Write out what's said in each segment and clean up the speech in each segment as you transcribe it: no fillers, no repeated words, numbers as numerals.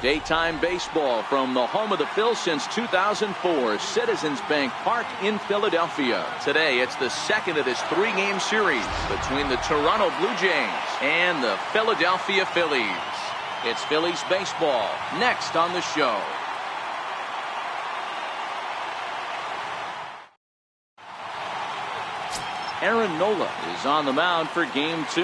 Daytime baseball from the home of the Phillies since 2004, Citizens Bank Park in Philadelphia. Today, it's the second of this three-game series between the Toronto Blue Jays and the Philadelphia Phillies. It's Phillies baseball next on the show. Aaron Nola is on the mound for game 2.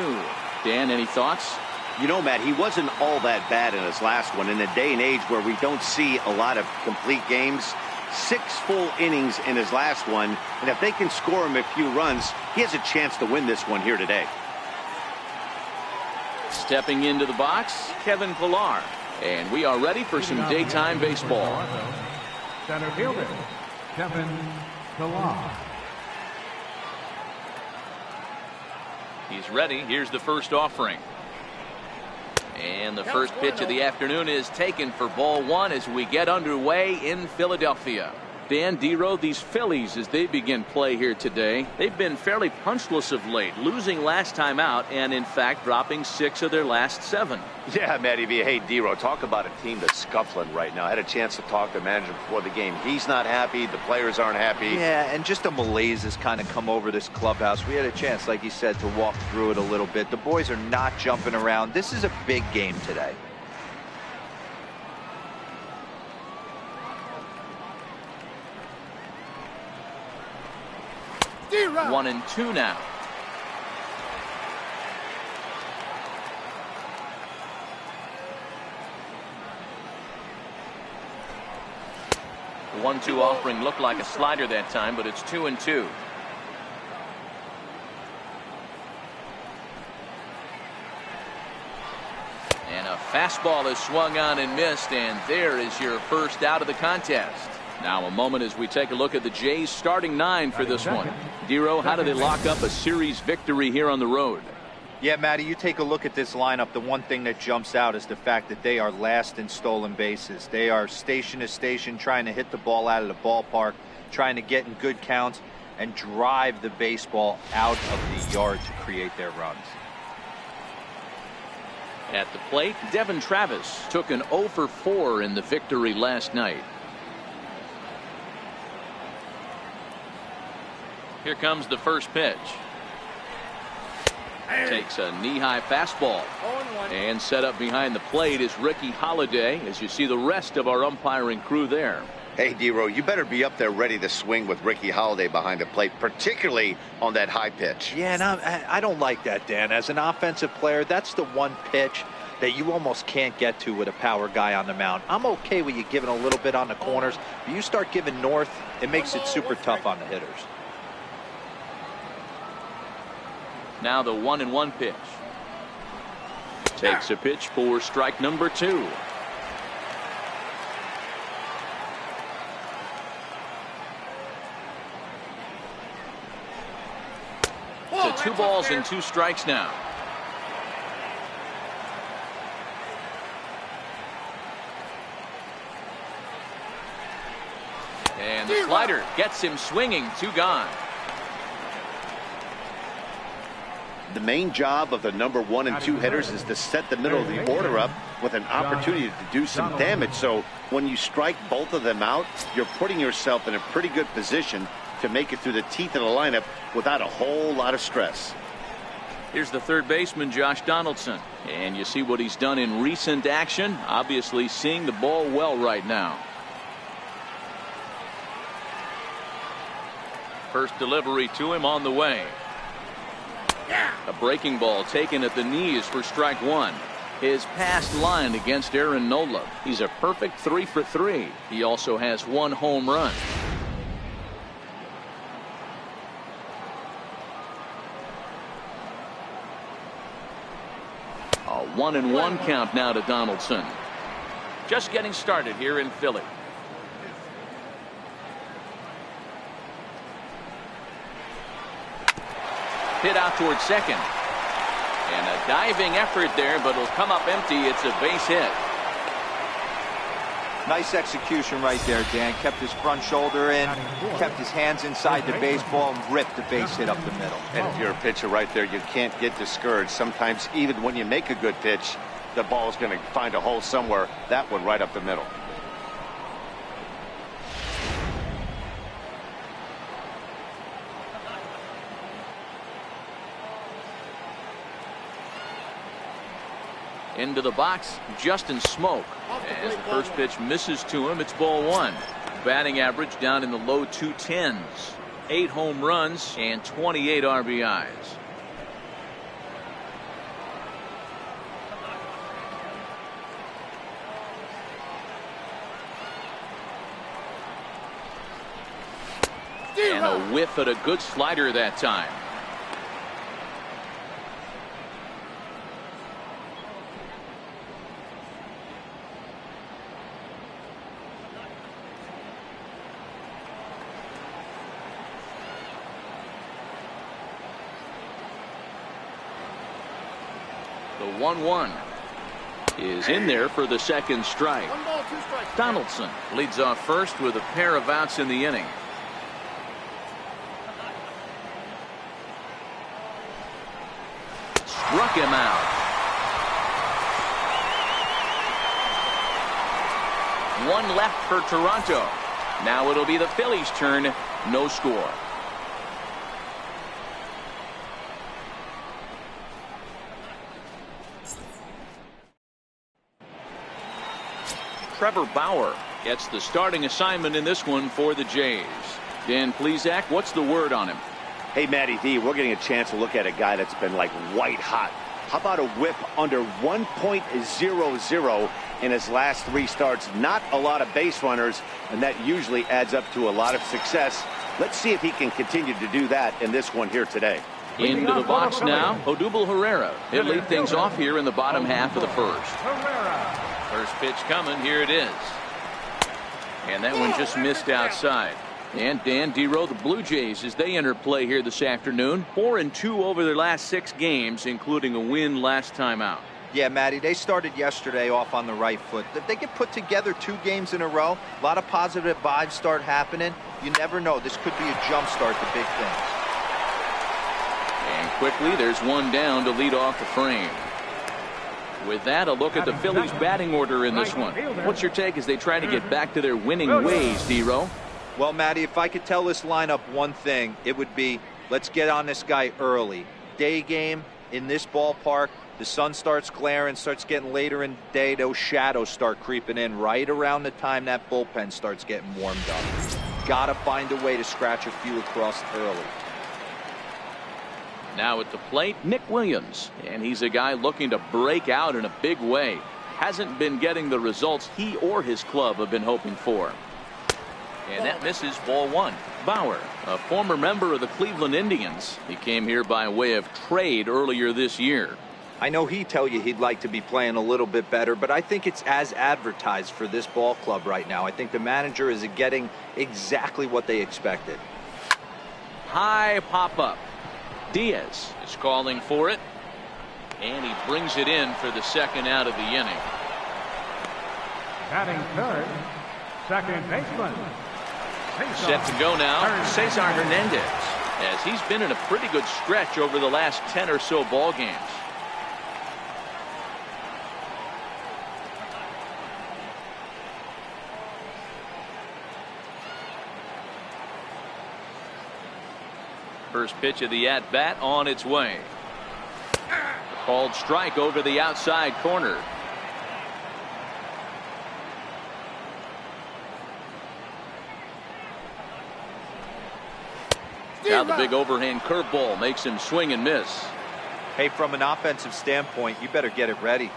Dan, any thoughts? You know, Matt, he wasn't all that bad in his last one. In a day and age where we don't see a lot of complete games, 6 full innings in his last one. And if they can score him a few runs, he has a chance to win this one here today. Stepping into the box, Kevin Pillar. And we are ready for some daytime baseball. Center fielder, Kevin Pillar. He's ready. Here's the first offering. And the first pitch of the afternoon is taken for ball 1 as we get underway in Philadelphia. Dan, D-Row, these Phillies, as they begin play here today, they've been fairly punchless of late, losing last time out and, in fact, dropping 6 of their last 7. Yeah, Matty V. Hey, D-Row, talk about a team that's scuffling right now. I had a chance to talk to the manager before the game. He's not happy. The players aren't happy. Yeah, and just a malaise has kind of come over this clubhouse. We had a chance, like you said, to walk through it a little bit. The boys are not jumping around. This is a big game today. 1-2 now. The 1-2 offering looked like a slider that time, but it's 2-2. And a fastball is swung on and missed, and there is your first out of the contest. Now a moment as we take a look at the Jays starting 9 for this one. D-Row, how do they lock up a series victory here on the road? Yeah, Matty, you take a look at this lineup. The one thing that jumps out is the fact that they are last in stolen bases. They are station to station trying to hit the ball out of the ballpark, trying to get in good counts and drive the baseball out of the yard to create their runs. At the plate, Devin Travis took an 0 for 4 in the victory last night. Here comes the first pitch. Takes a knee-high fastball. And set up behind the plate is Ricky Holiday, as you see the rest of our umpiring crew there. Hey, D-Row, you better be up there ready to swing with Ricky Holiday behind the plate, particularly on that high pitch. Yeah, and I don't like that, Dan. As an offensive player, that's the one pitch that you almost can't get to with a power guy on the mound. I'm okay with you giving a little bit on the corners, but you start giving north, it makes it super tough on the hitters. Now the 1-1 pitch. Takes a pitch for strike number 2. So 2 balls and 2 strikes now. And the slider gets him swinging. 2 gone. The main job of the number 1 and 2 hitters is to set the middle of the order up with an opportunity to do some damage. So when you strike both of them out, you're putting yourself in a pretty good position to make it through the teeth of the lineup without a whole lot of stress. Here's the third baseman, Josh Donaldson. And you see what he's done in recent action. Obviously seeing the ball well right now. First delivery to him on the way. A breaking ball taken at the knees for strike 1. His past line against Aaron Nola. He's a perfect 3 for 3. He also has 1 home run. A 1-1 count now to Donaldson. Just getting started here in Philly. Hit out towards second. And a diving effort there, but it'll come up empty. It's a base hit. Nice execution right there, Dan. Kept his front shoulder in, kept his hands inside the baseball, and ripped the base hit up the middle. And if you're a pitcher right there, you can't get discouraged. Sometimes even when you make a good pitch, the ball is going to find a hole somewhere. That one right up the middle. Into the box, Justin Smoke. As the first pitch misses to him, it's ball one. Batting average down in the low 210s. 8 home runs and 28 RBIs. And a whiff at a good slider that time. The 1-1 is in there for the second strike. 1 ball, 2 strikes. Donaldson leads off first with a pair of outs in the inning. Struck him out. 1 left for Toronto. Now it'll be the Phillies' turn. No score. Trevor Bauer gets the starting assignment in this one for the Jays. Dan Plesac, what's the word on him? Hey, Matty D, we're getting a chance to look at a guy that's been like white hot. How about a whip under 1.00 in his last 3 starts? Not a lot of base runners, and that usually adds up to a lot of success. Let's see if he can continue to do that in this one here today. Into the box now, Odubel Herrera. He'll lead things off here in the bottom half of the first. First pitch coming, here it is. And that one just missed outside. And Dan Dero, the Blue Jays, as they enter play here this afternoon, 4-2 over their last 6 games, including a win last time out. Yeah, Matty, they started yesterday off on the right foot. If they get put together 2 games in a row, a lot of positive vibes start happening. You never know. This could be a jump start to big things. And quickly, there's one down to lead off the frame. With that, a look at the Phillies batting order in this one. What's your take as they try to get back to their winning ways, Dero? Well, Matty, if I could tell this lineup one thing, it would be let's get on this guy early. Day game in this ballpark, the sun starts glaring, starts getting later in the day, those shadows start creeping in right around the time that bullpen starts getting warmed up. Gotta find a way to scratch a few across early. Now at the plate, Nick Williams, and he's a guy looking to break out in a big way. Hasn't been getting the results he or his club have been hoping for. And that misses, ball one. Bauer, a former member of the Cleveland Indians. He came here by way of trade earlier this year. I know he'd tell you he'd like to be playing a little bit better, but I think it's as advertised for this ball club right now. I think the manager is getting exactly what they expected. High pop-up. Diaz is calling for it, and he brings it in for the second out of the inning. Batting third, second baseman. Set to go now, Cesar Hernandez, as he's been in a pretty good stretch over the last 10 or so ball games. First pitch of the at-bat on its way. Called strike over the outside corner. Now the big overhand curveball makes him swing and miss. Hey, from an offensive standpoint, you better get it ready.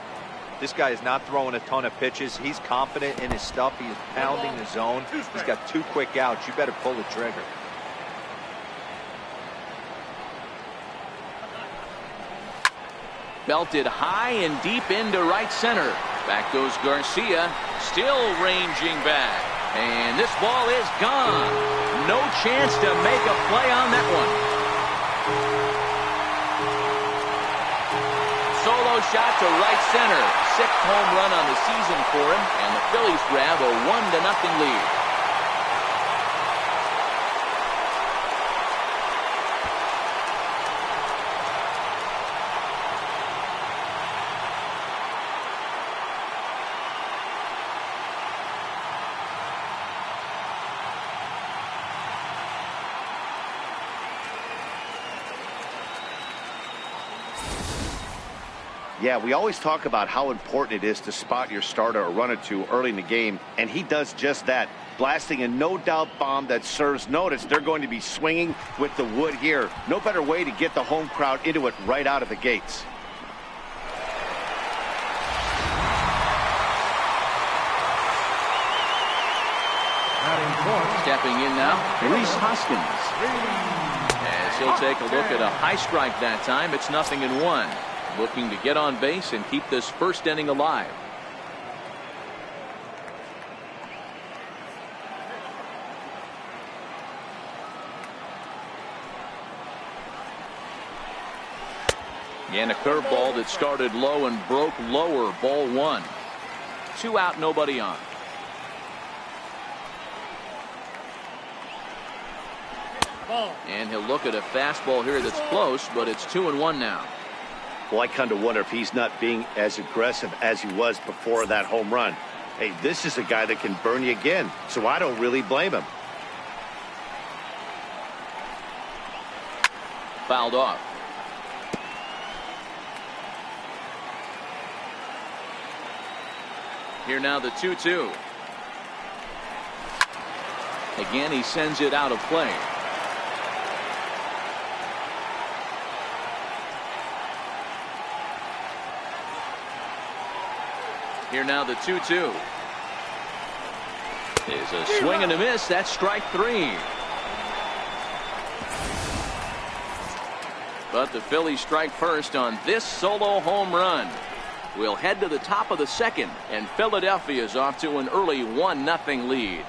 This guy is not throwing a ton of pitches. He's confident in his stuff. He's pounding the zone. He's got 2 quick outs. You better pull the trigger. Belted high and deep into right center. Back goes Garcia, still ranging back. And this ball is gone. No chance to make a play on that one. Solo shot to right center. 6th home run on the season for him, and the Phillies grab a 1-0 lead. Yeah, we always talk about how important it is to spot your starter or run or two early in the game, and he does just that, blasting a no-doubt bomb that serves notice. They're going to be swinging with the wood here. No better way to get the home crowd into it right out of the gates. Stepping in now, Reese Hoskins. As he'll take a look at a high strike that time. It's 0-1. Looking to get on base and keep this first inning alive. And a curveball that started low and broke lower. Ball 1. 2 out, nobody on. And he'll look at a fastball here that's close, but it's 2-1 now. Well, I kind of wonder if he's not being as aggressive as he was before that home run. Hey, this is a guy that can burn you again, so I don't really blame him. Fouled off. Here now the 2-2. Again, he sends it out of play. Here now the 2-2. Is a swing and a miss. That's strike 3. But the Phillies strike first on this solo home run. We'll head to the top of the second, and Philadelphia is off to an early 1-0 lead.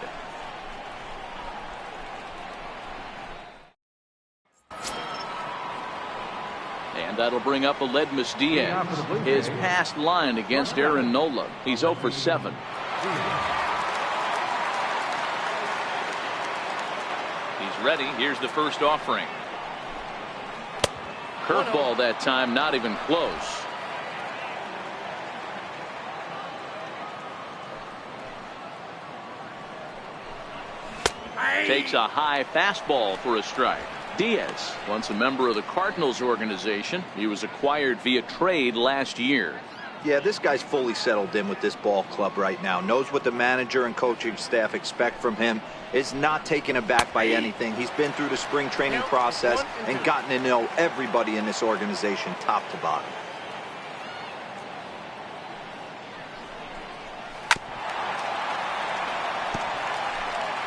And that'll bring up Aledmys Diaz. His past line against Aaron Nola. He's 0 for 7. He's ready. Here's the first offering. Curveball that time, not even close. Takes a high fastball for a strike. Diaz, once a member of the Cardinals organization, he was acquired via trade last year. Yeah, this guy's fully settled in with this ball club right now. Knows what the manager and coaching staff expect from him. Is not taken aback by anything. He's been through the spring training process and gotten to know everybody in this organization top to bottom.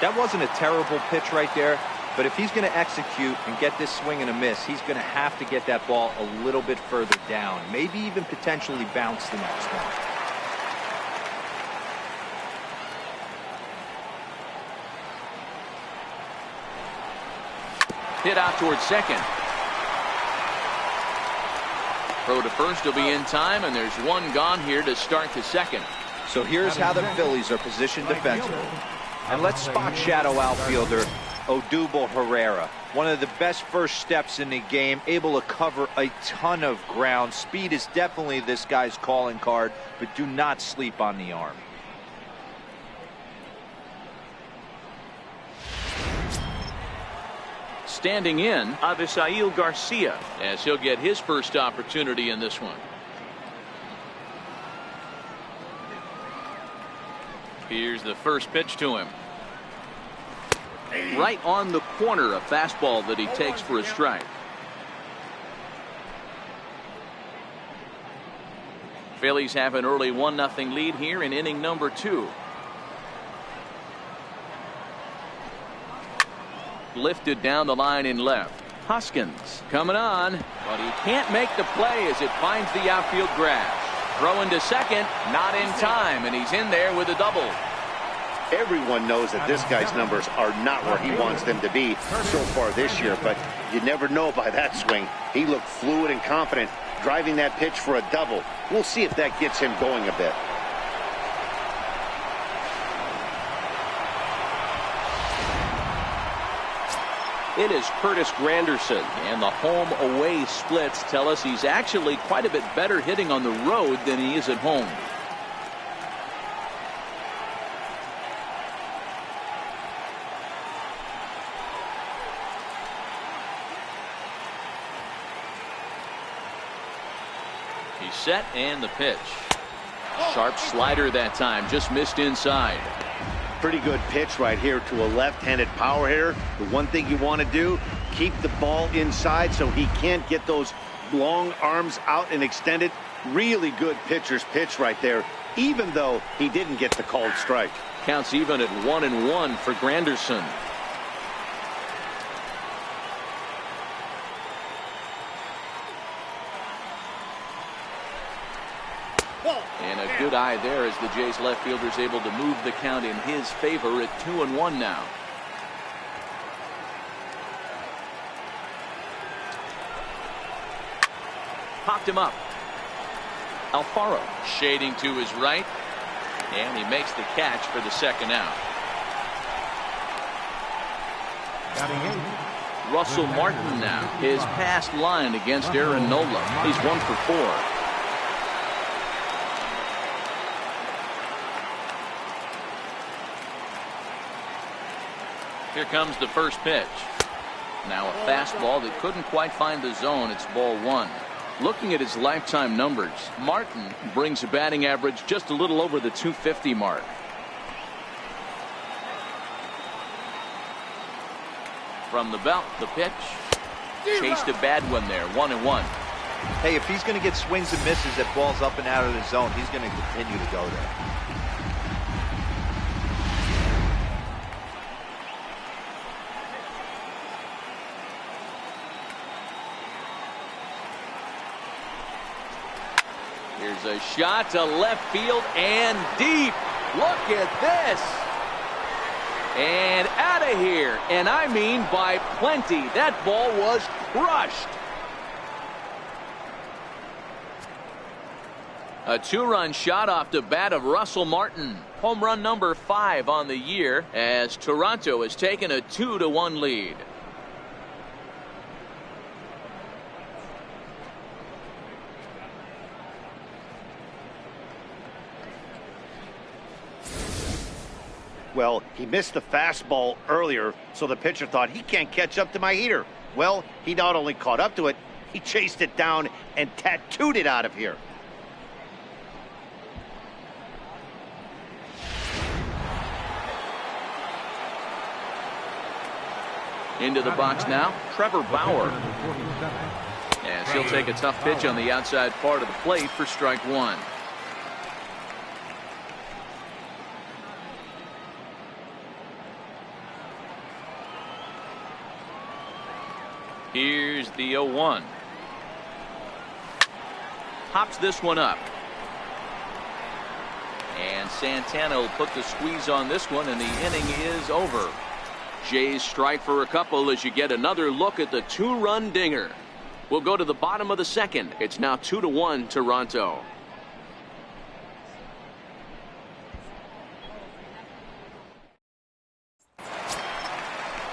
That wasn't a terrible pitch right there, but if he's going to execute and get this swing and a miss, he's going to have to get that ball a little bit further down, maybe even potentially bounce the next one. Hit out towards second. Throw to first will be in time, and there's one gone here to start the second. So here's how the Phillies are positioned defensively. And let's spot shadow outfielder Odubel Herrera. One of the best first steps in the game, able to cover a ton of ground. Speed is definitely this guy's calling card, but do not sleep on the arm. Standing in, Avisail Garcia, as he'll get his first opportunity in this one. Here's the first pitch to him. Right on the corner, a fastball that he takes for a strike. Phillies have an early 1-0 lead here in inning number 2. Lifted down the line in left. Hoskins coming on, but he can't make the play as it finds the outfield grass. Throwing to second, not in time, and he's in there with a double. Everyone knows that this guy's numbers are not where he wants them to be so far this year, but you never know by that swing. He looked fluid and confident, driving that pitch for a double. We'll see if that gets him going a bit. It is Curtis Granderson, and the home-away splits tell us he's actually quite a bit better hitting on the road than he is at home. He's set and the pitch. Sharp slider that time, just missed inside. Pretty good pitch right here to a left-handed power hitter. The one thing you want to do, keep the ball inside so he can't get those long arms out and extended. Really good pitcher's pitch right there, even though he didn't get the called strike. Counts even at 1-1 for Granderson. And a good eye there as the Jays left fielder is able to move the count in his favor at 2-1 now. Popped him up. Alfaro shading to his right, and he makes the catch for the second out. Russell Martin now, his past line against Aaron Nola. He's 1 for 4. Here comes the first pitch. Now a fastball that couldn't quite find the zone. It's ball 1. Looking at his lifetime numbers, Martin brings a batting average just a little over the 250 mark. From the belt, the pitch. Chased a bad one there, 1-1. Hey, if he's going to get swings and misses at balls up and out of the zone, he's going to continue to go there. Here's a shot to left field and deep. Look at this. And out of here. And I mean by plenty. That ball was crushed. A 2-run shot off the bat of Russell Martin. Home run number 5 on the year as Toronto has taken a 2-1 lead. Well, he missed the fastball earlier, so the pitcher thought he can't catch up to my heater. Well, he not only caught up to it, he chased it down and tattooed it out of here. Into the box now, Trevor Bauer. And he'll take a tough pitch on the outside part of the plate for strike 1. Here's the 0-1. Hops this one up. And Santana will put the squeeze on this one, and the inning is over. Jays strike for a couple as you get another look at the 2-run dinger. We'll go to the bottom of the second. It's now 2-1 Toronto.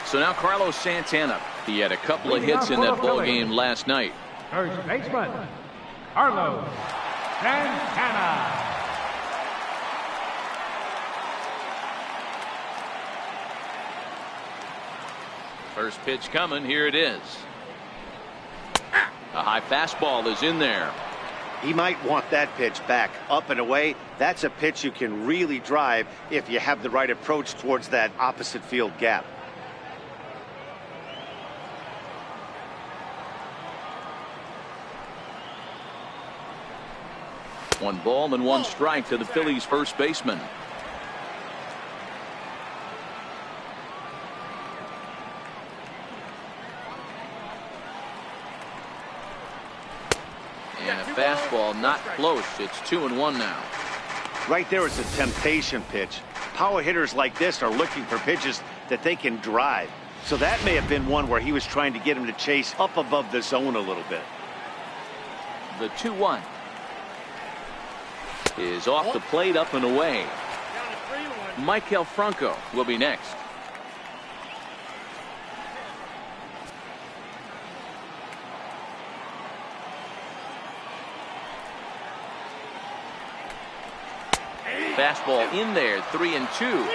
So now Carlos Santana. He had a couple of hits in that ball game last night. First baseman, Carlos Santana. First pitch coming. Here it is. A high fastball is in there. He might want that pitch back, up and away. That's a pitch you can really drive if you have the right approach towards that opposite field gap. One ball and one strike to the Phillies first baseman. And a fastball not close. It's 2-1 now. Right there is a temptation pitch. Power hitters like this are looking for pitches that they can drive. So that may have been one where he was trying to get him to chase up above the zone a little bit. The 2-1 is off the plate, up and away. Michael Franco will be next. Fastball in there, 3-2.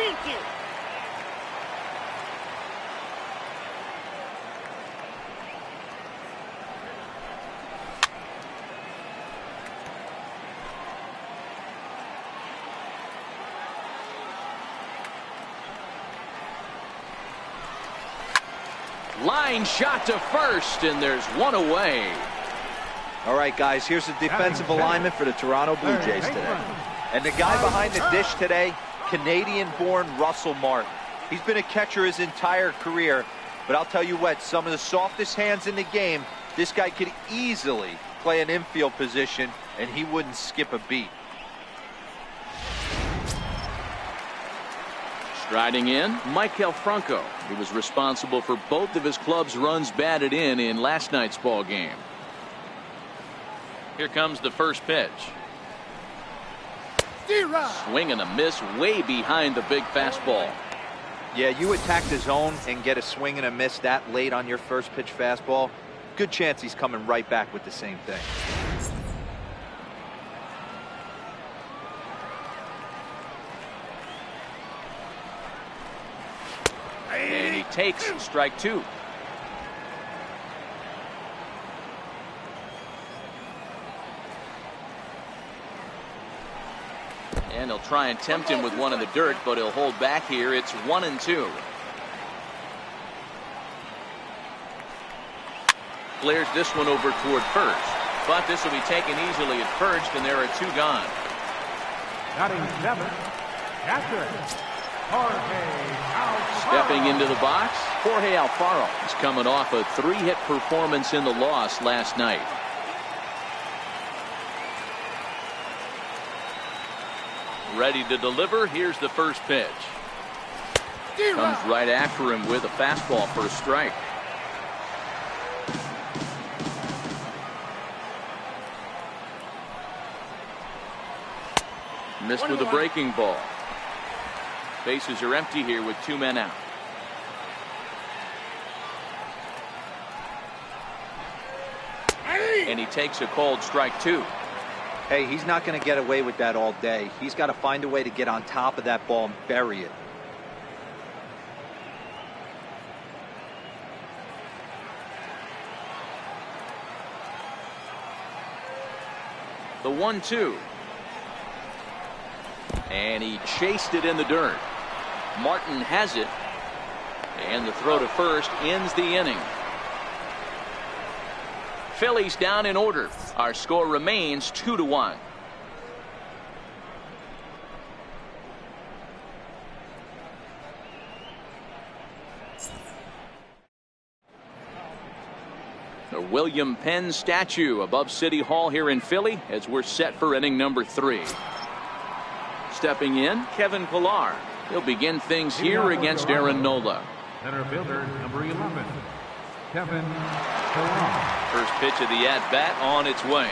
Line shot to first, and there's one away. All right, guys, here's the defensive alignment for the Toronto Blue Jays today. And the guy behind the dish today, Canadian-born Russell Martin. He's been a catcher his entire career, but I'll tell you what, some of the softest hands in the game, this guy could easily play an infield position, and he wouldn't skip a beat. Striding in, Michael Franco. He was responsible for both of his club's runs batted in last night's ball game. Here comes the first pitch. Swing and a miss way behind the big fastball. Yeah, you attack the zone and get a swing and a miss that late on your first pitch fastball. Good chance he's coming right back with the same thing. And he takes strike two. And he'll try and tempt him with one in the dirt, but he'll hold back here. It's 1-2. Flares this one over toward first, but this will be taken easily at first, and there are two gone. Batting seventh, catcher, Jorge Alfaro. Stepping into the box, Jorge Alfaro is coming off a 3-hit performance in the loss last night. Ready to deliver. Here's the first pitch. Comes right after him with a fastball for a strike. Missed with a breaking ball. Bases are empty here with 2 men out. And he takes a called strike two. Hey, he's not going to get away with that all day. He's got to find a way to get on top of that ball and bury it. The 1-2. And he chased it in the dirt. Martin has it. And the throw to first ends the inning. Phillies down in order. Our score remains 2-1. The William Penn statue above City Hall here in Philly as we're set for inning number 3. Stepping in, Kevin Pillar. He'll begin things here against Aaron Nola. Center fielder, number 11, Kevin Pillar. First pitch of the at-bat on its way.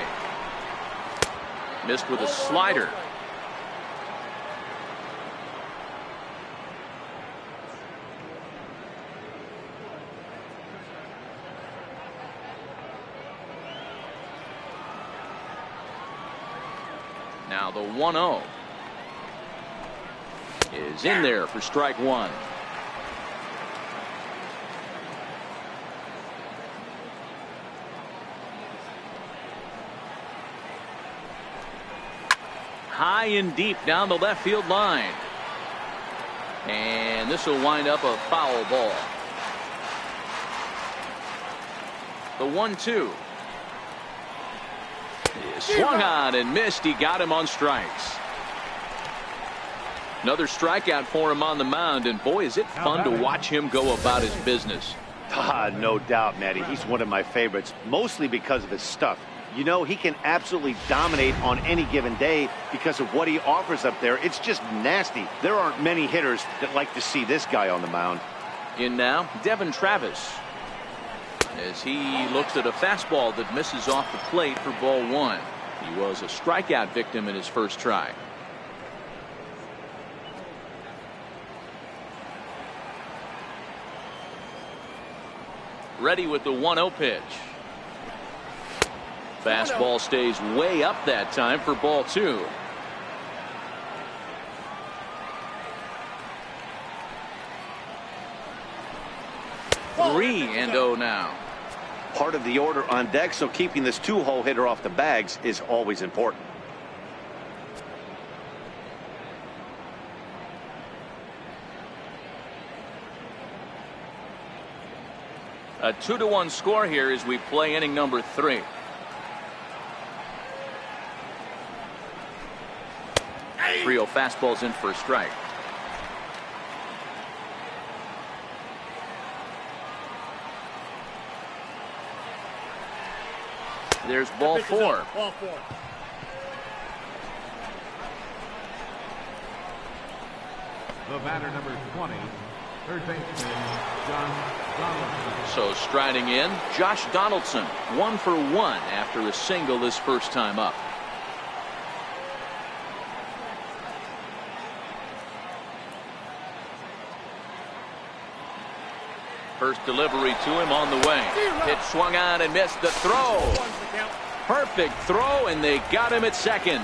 Missed with a slider. Now the 1-0 is in there for strike one. High and deep down the left field line. And this will wind up a foul ball. The 1-2. Swung on and missed. He got him on strikes. Another strikeout for him on the mound, and boy, is it fun to watch him go about his business. No doubt, Matty. He's one of my favorites, mostly because of his stuff. You know, he can absolutely dominate on any given day because of what he offers up there. It's just nasty. There aren't many hitters that like to see this guy on the mound. In now, Devin Travis, as he looks at a fastball that misses off the plate for ball one. He was a strikeout victim in his first try. Ready with the 1-0 pitch. Fastball stays way up that time for ball two. Three and 0 now. Part of the order on deck, so keeping this two-hole hitter off the bags is always important. A 2-1 score here as we play inning number 3. Trio fastballs in for a strike. There's ball 4. Ball 4. The batter, number 20, third baseman, Josh Donaldson. So striding in, Josh Donaldson, 1 for 1 after a single his first time up. First delivery to him on the way. Hit swung on and missed the throw. Perfect throw, and they got him at second.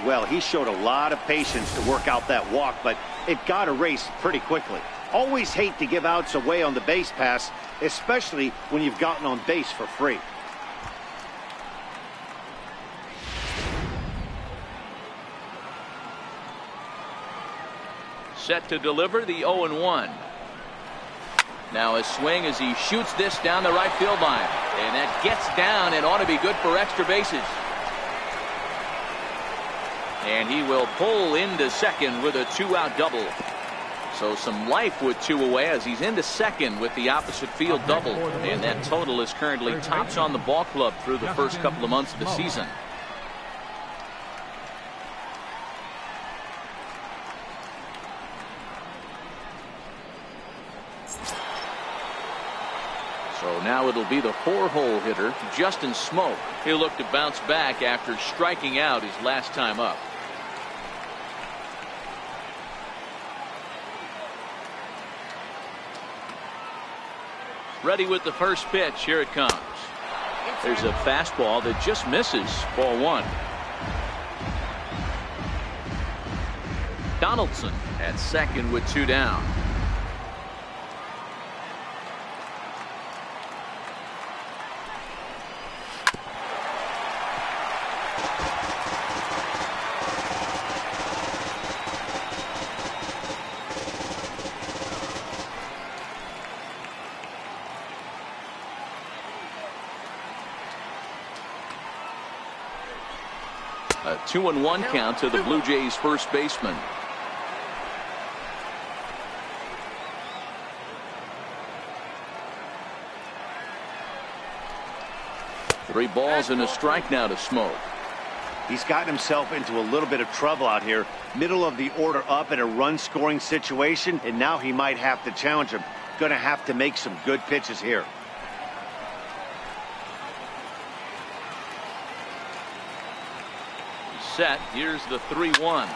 Well, he showed a lot of patience to work out that walk, but it got erased pretty quickly. Always hate to give outs away on the base pass, especially when you've gotten on base for free. Set to deliver the 0-1. Now a swing as he shoots this down the right field line. And that gets down and ought to be good for extra bases. And he will pull into second with a 2-out double. So some life with 2 away as he's into second with the opposite field double. And that total is currently tops on the ball club through the first couple of months of the season. So now it'll be the 4-hole hitter, Justin Smoak. He'll look to bounce back after striking out his last time up. Ready with the first pitch. Here it comes. There's a fastball that just misses. Ball 1. Donaldson at second with 2 down. A 2-1 count to the Blue Jays first baseman. Three balls and a strike now to Smoak. He's gotten himself into a little bit of trouble out here. Middle of the order up in a run scoring situation, and now he might have to challenge him. Gonna have to make some good pitches here. Set. Here's the 3-1.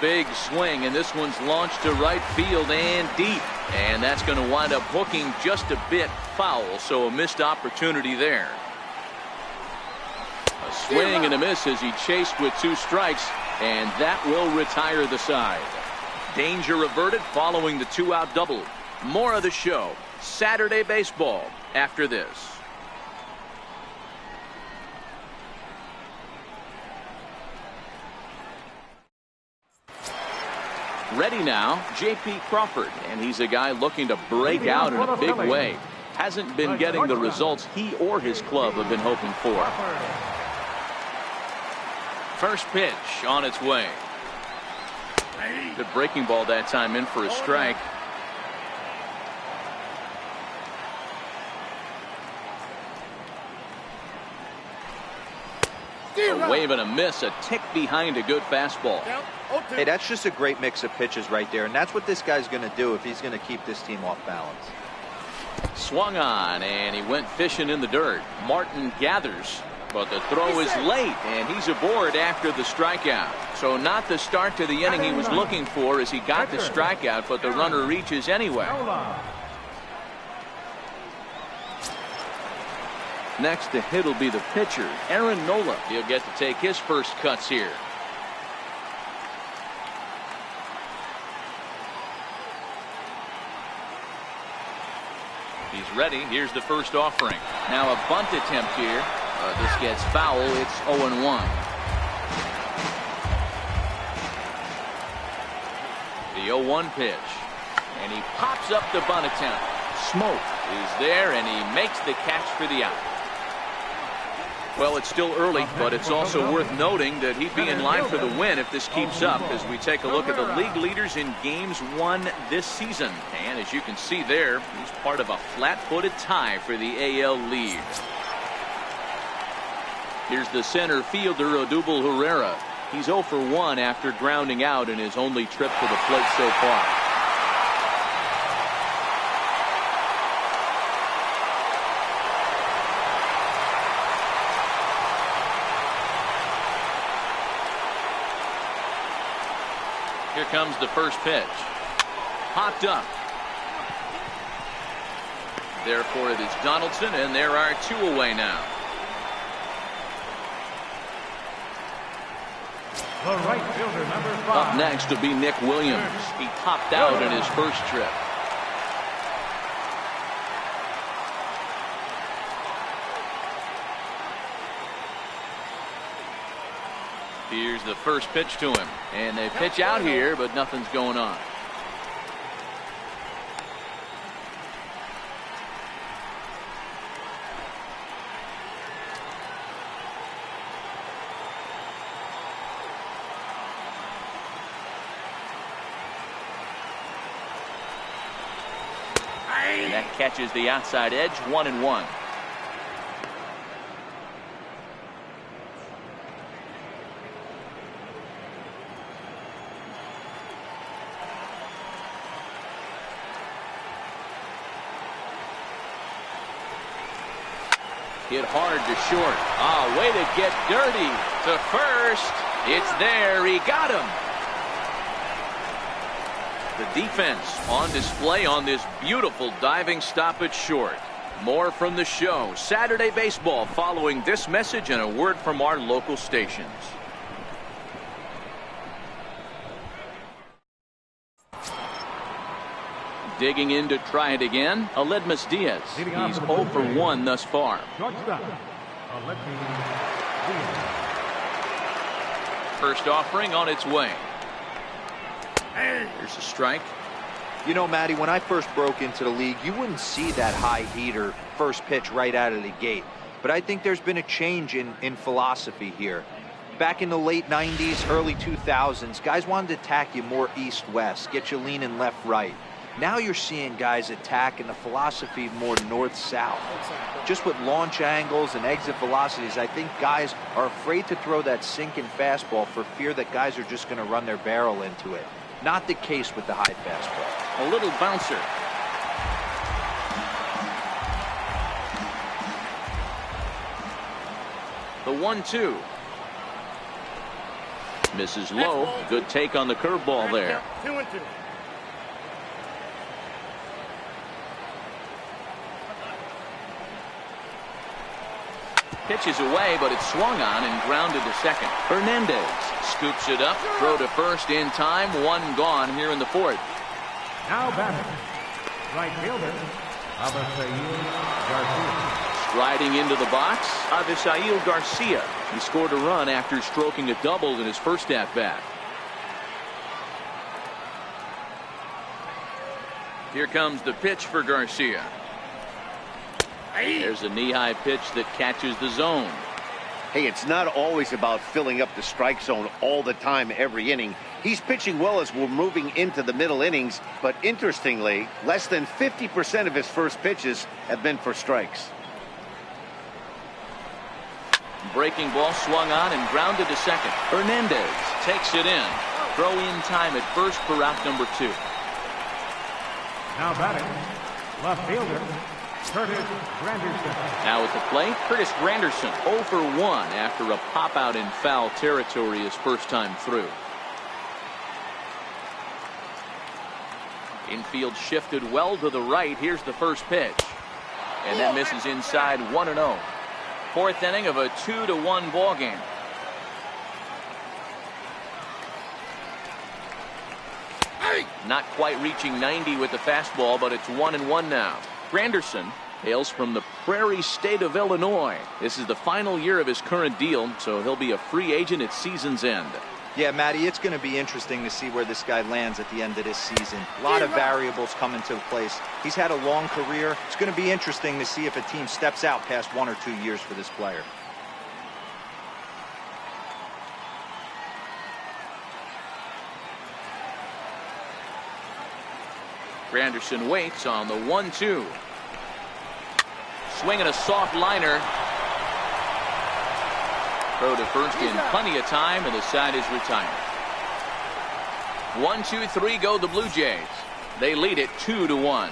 Big swing, and this one's launched to right field and deep. And that's going to wind up hooking just a bit foul, so a missed opportunity there. A swing and a miss as he chased with 2 strikes, and that will retire the side. Danger averted following the 2-out double. More of the show. Saturday baseball after this. Ready now, J.P. Crawford, and he's a guy looking to break out in a big way. Hasn't been getting the results he or his club have been hoping for. First pitch on its way. Good breaking ball that time, in for a strike. A wave and a miss, a tick behind a good fastball. Hey, that's just a great mix of pitches right there, and that's what this guy's going to do if he's going to keep this team off balance. Swung on, and he went fishing in the dirt. Martin gathers, but the throw is late, and he's aboard after the strikeout. So not the start to the inning he was looking for as he got the strikeout, but the runner reaches anyway. Next to hit will be the pitcher, Aaron Nola. He'll get to take his first cuts here. He's ready. Here's the first offering. Now a bunt attempt here. This gets foul. It's 0-1. The 0-1 pitch. And he pops up the bunt attempt. Smoke is there, and he makes the catch for the out. Well, it's still early, but it's also worth noting that he'd be in line for the win if this keeps up, as we take a look at the league leaders in games won this season. And as you can see there, he's part of a flat-footed tie for the AL lead. Here's the center fielder, Odubel Herrera. He's 0 for 1 after grounding out in his only trip to the plate so far. Here comes the first pitch. Popped up. Therefore, it is Donaldson, and there are 2 away now. The right fielder, number 5. Up next will be Nick Williams. He popped out in his first trip. Here's the first pitch to him, and they pitch out here, but nothing's going on. And that catches the outside edge, 1-1. Hit hard to short. Ah, way to get dirty to first. It's there. He got him. The defense on display on this beautiful diving stop at short. More from the show. Saturday Baseball following this message and a word from our local stations. Digging in to try it again, Aledmus Diaz. He's 0 for 1 thus far. First offering on its way. Here's a strike. You know, Matty, when I first broke into the league, you wouldn't see that high heater first pitch right out of the gate. But I think there's been a change in philosophy here. Back in the late 90s, early 2000s, guys wanted to attack you more east-west, get you leaning left-right. Now you're seeing guys attack in the philosophy more north-south. Just with launch angles and exit velocities, I think guys are afraid to throw that sinking fastball for fear that guys are just going to run their barrel into it. Not the case with the high fastball. A little bouncer. The 1-2. Misses low. Good take on the curveball there. 2-2. Pitches away, but it's swung on and grounded to second. Hernandez scoops it up. Throw to first in time. 1 gone here in the 4th. Now batting, right fielder, Avisail Garcia. Striding into the box, Avisail Garcia. He scored a run after stroking a double in his first at-bat. Here comes the pitch for Garcia. There's a knee-high pitch that catches the zone. Hey, it's not always about filling up the strike zone all the time every inning. He's pitching well as we're moving into the middle innings, but interestingly, less than 50% of his first pitches have been for strikes. Breaking ball swung on and grounded to second. Hernandez takes it in. Throw in time at first for out number 2. Now batting, left fielder, Curtis Granderson. Now at the plate, Curtis Granderson 0 for 1 after a pop out in foul territory his first time through. Infield shifted well to the right. Here's the first pitch. And that misses inside 1-0. 4th inning of a 2-1 ball game. Not quite reaching 90 with the fastball, but it's 1-1 now. Granderson hails from the Prairie State of Illinois. This is the final year of his current deal, so he'll be a free agent at season's end. Yeah, Matty, it's going to be interesting to see where this guy lands at the end of this season. A lot of variables come into place. He's had a long career. It's going to be interesting to see if a team steps out past 1 or 2 years for this player. Granderson waits on the 1-2. Swinging a soft liner. Throw to first in plenty of time, and the side is retired. 1, 2, 3 go the Blue Jays. They lead it 2-1.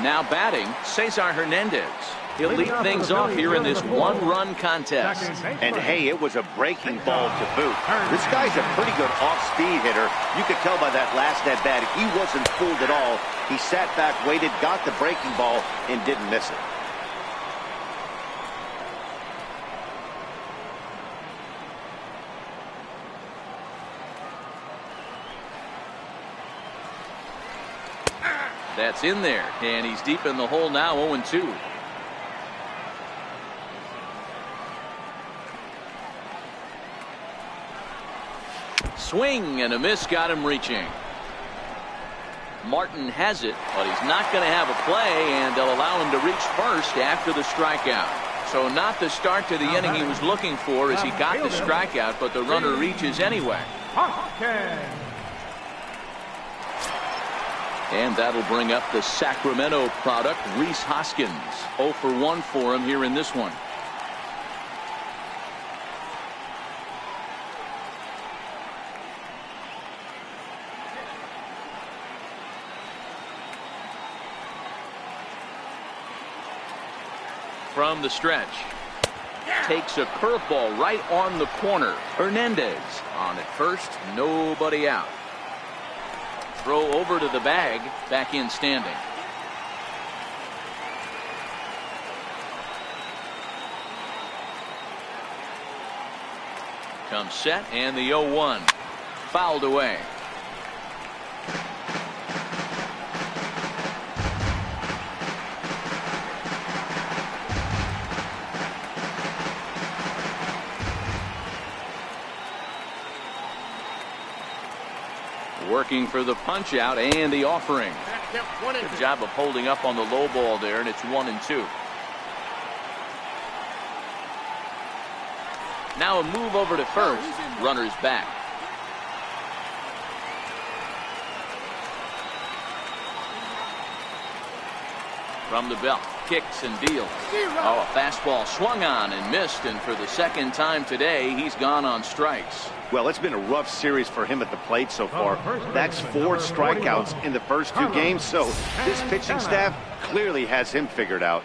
Now batting, Cesar Hernandez. He'll lead things off here in this one-run contest. And hey, it was a breaking ball to boot. This guy's a pretty good off-speed hitter. You could tell by that last at-bat he wasn't fooled at all. He sat back, waited, got the breaking ball, and didn't miss it. That's in there, and he's deep in the hole now, 0-2. Swing and a miss, got him reaching. Martin has it, but he's not going to have a play, and they'll allow him to reach first after the strikeout. So not the start to the inning he was looking for as he got the strikeout, but the runner reaches anyway. And that'll bring up the Sacramento product, Rhys Hoskins. 0 for 1 for him here in this one. From the stretch. Takes a curveball right on the corner. Hernandez on at first, nobody out. Throw over to the bag, back in standing. Comes set, and the 0-1. Fouled away. Working for the punch out and the offering. Good job of holding up on the low ball there, and it's 1-2. Now a move over to first. Runner's back. From the belt, kicks and deals. Oh, a fastball swung on and missed, and for the second time today, he's gone on strikes. Well, it's been a rough series for him at the plate so far. That's 4 strikeouts in the first 2 games, so this pitching staff clearly has him figured out.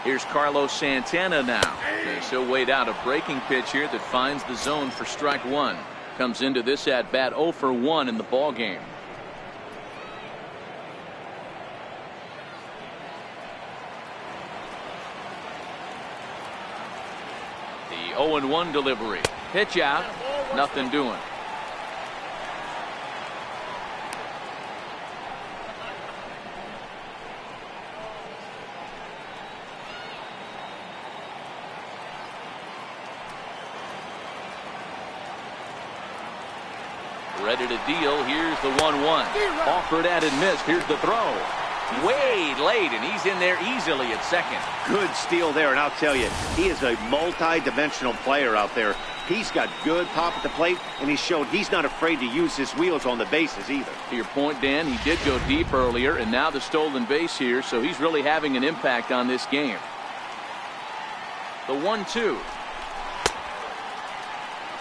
Here's Carlos Santana now. He'll wait out a breaking pitch here that finds the zone for strike 1. Comes into this at bat 0 for 1 in the ball game. The 0-1 delivery. Pitch out. Nothing doing. Ready to deal. Here's the 1-1. Offered at and missed. Here's the throw. Way late, and he's in there easily at second. Good steal there, and I'll tell you, he is a multi-dimensional player out there. He's got good pop at the plate, and he showed he's not afraid to use his wheels on the bases either. To your point, Dan, he did go deep earlier, and now the stolen base here, so he's really having an impact on this game. The 1-2.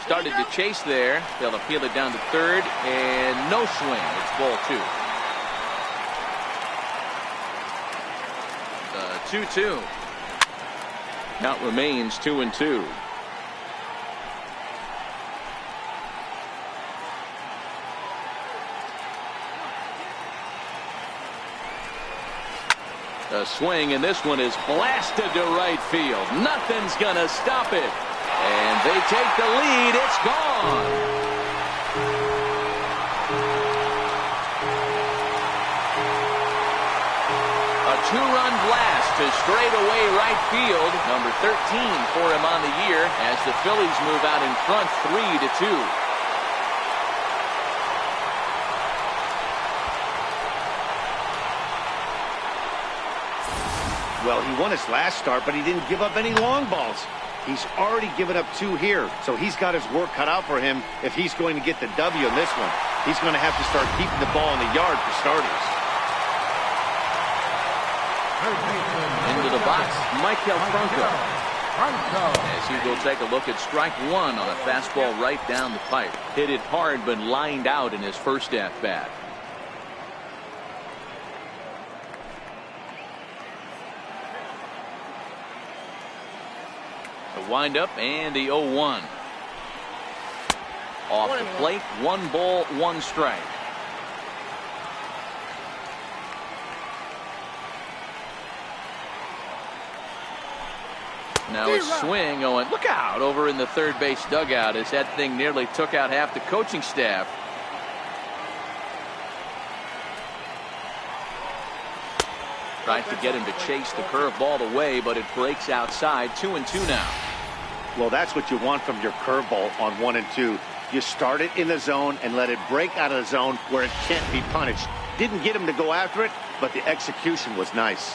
Started to chase there. They'll appeal it down to third, and no swing. It's ball 2. The 2-2. Count remains 2-2. A swing, and this one is blasted to right field. Nothing's gonna stop it. And they take the lead. It's gone. A two-run blast to straightaway right field. Number 13 for him on the year as the Phillies move out in front 3-2. Well, he won his last start, but he didn't give up any long balls. He's already given up 2 here, so he's got his work cut out for him if he's going to get the W in this one. He's going to have to start keeping the ball in the yard for starters. Into the box, Michael Franco. As he will take a look at strike 1 on a fastball right down the pipe. Hit it hard, but lined out in his first at-bat. Wind-up and the 0-1. Off the plate, 1 ball, 1 strike. Now a swing going. Look out over in the third base dugout as that thing nearly took out half the coaching staff. Tries to get him to chase the curveball away, but it breaks outside. 2-2 now. Well, that's what you want from your curveball on 1 and 2. You start it in the zone and let it break out of the zone where it can't be punished. Didn't get him to go after it, but the execution was nice.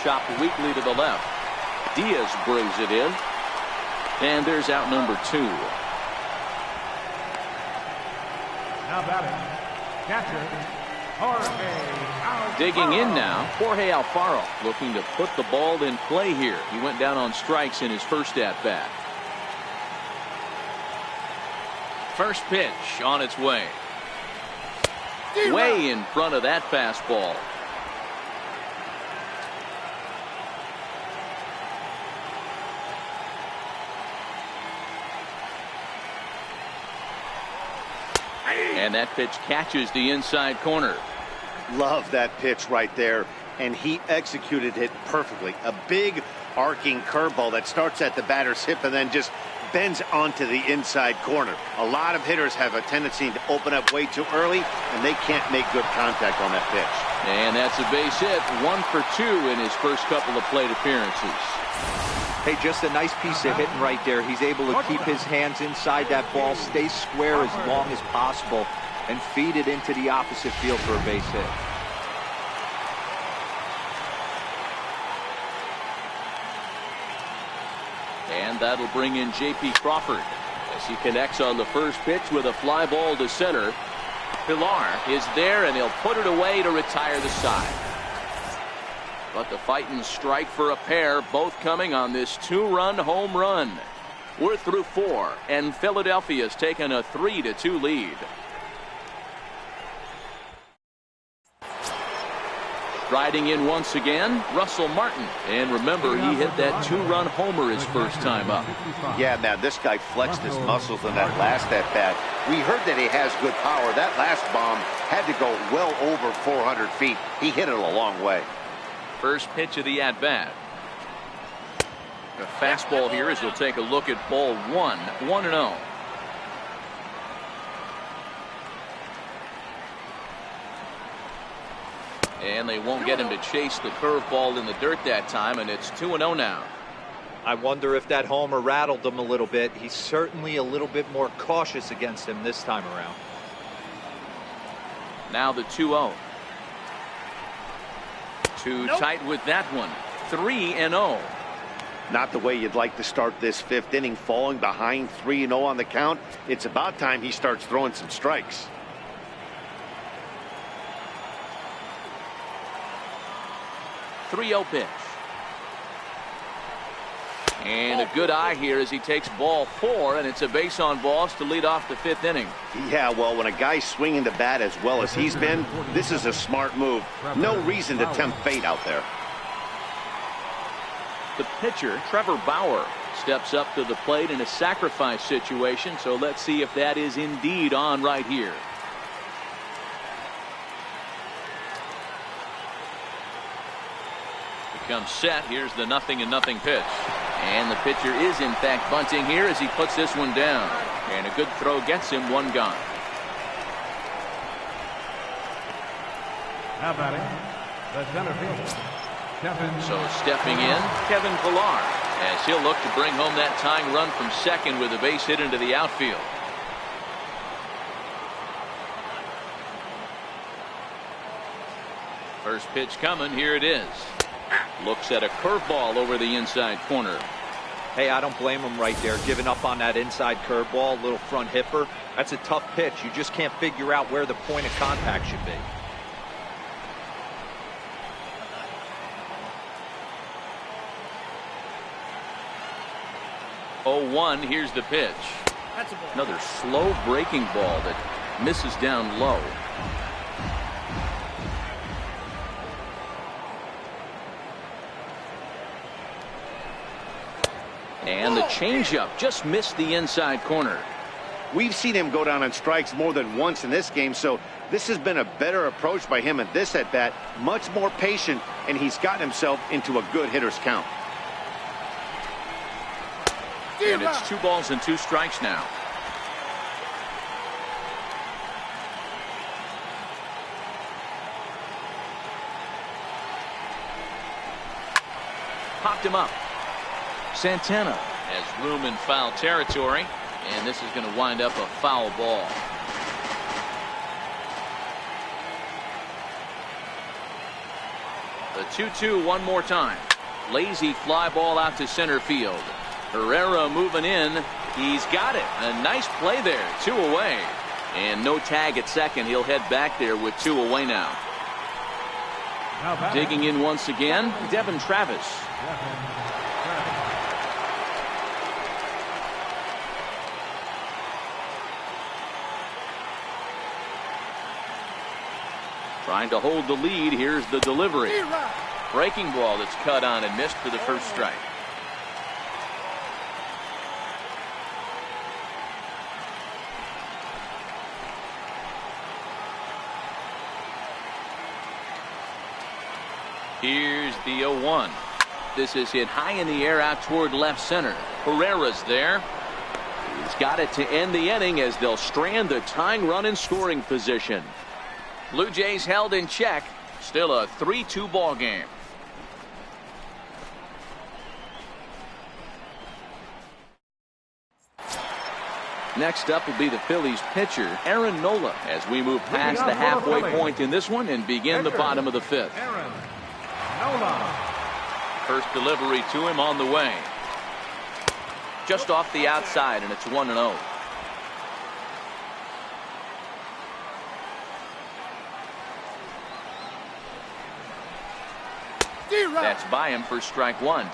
Chopped weakly to the left. Diaz brings it in. And there's out number 2. Now batting, catcher, Jorge. Digging in now, Jorge Alfaro looking to put the ball in play here. He went down on strikes in his first at-bat. First pitch on its way. Way in front of that fastball. And that pitch catches the inside corner. Love that pitch right there, and he executed it perfectly. A big arcing curveball that starts at the batter's hip and then just bends onto the inside corner. A lot of hitters have a tendency to open up way too early, and they can't make good contact on that pitch. And that's a base hit. 1 for 2 in his first couple of plate appearances. Hey, just a nice piece of hitting right there. He's able to keep his hands inside that ball, stay square as long as possible, and feed it into the opposite field for a base hit. And that'll bring in J.P. Crawford as he connects on the first pitch with a fly ball to center. Pilar is there, and he'll put it away to retire the side. But the fighting strike for a pair, both coming on this 2-run home run. We're through 4, and Philadelphia's taken a 3-2 lead. Riding in once again, Russell Martin. And remember, he hit that 2-run homer his first time up. Yeah, man, this guy flexed his muscles in that last at-bat. We heard that he has good power. That last bomb had to go well over 400 feet. He hit it a long way. First pitch of the at-bat. The fastball here as we'll take a look at ball 1, 1-0. And they won't get him to chase the curveball in the dirt that time, and it's 2-0 now. I wonder if that homer rattled him a little bit. He's certainly a little bit more cautious against him this time around. Now the 2-0. Too tight with that one. 3-0. Not the way you'd like to start this 5th inning, falling behind 3-0 on the count. It's about time he starts throwing some strikes. .30 pitch. And a good eye here as he takes ball 4, and it's a base on balls to lead off the 5th inning. Yeah, well, when a guy's swinging the bat as well as he's been, this is a smart move. No reason to tempt fate out there. The pitcher, Trevor Bauer, steps up to the plate in a sacrifice situation, so let's see if that is indeed on right here. comes set. Here's the 0-0 pitch. And the pitcher is in fact bunting here as he puts this one down. And a good throw gets him one gone. Now batting, the center fielder, Kevin. So stepping in, Kevin Pillar, as he'll look to bring home that tying run from second with a base hit into the outfield. First pitch coming. Here it is. Looks at a curveball over the inside corner. Hey, I don't blame him right there, giving up on that inside curveball, little front hipper. That's a tough pitch. You just can't figure out where the point of contact should be. Oh, 1. Here's the pitch. Another slow breaking ball that misses down low. And the changeup just missed the inside corner. We've seen him go down on strikes more than once in this game, so this has been a better approach by him at this at bat. Much more patient, and he's gotten himself into a good hitter's count. And it's 2 balls and 2 strikes now. Popped him up. Santana has room in foul territory, and this is going to wind up a foul ball. The 2-2 one more time. Lazy fly ball out to center field. Herrera moving in. He's got it. A nice play there. 2 away. And no tag at second. He'll head back there with 2 away now. Digging in once again, Devin Travis. Trying to hold the lead. Here's the delivery. Breaking ball that's cut on and missed for the first strike. Here's the 0-1. This is hit high in the air out toward left center. Herrera's there. He's got it to end the inning as they'll strand the tying run in scoring position. Blue Jays held in check. Still a 3-2 ball game. Next up will be the Phillies pitcher, Aaron Nola, as we move past the halfway point in this one and begin the bottom of the 5th. Aaron Nola. First delivery to him on the way. Just off the outside, and it's 1-0. That's by him for strike 1.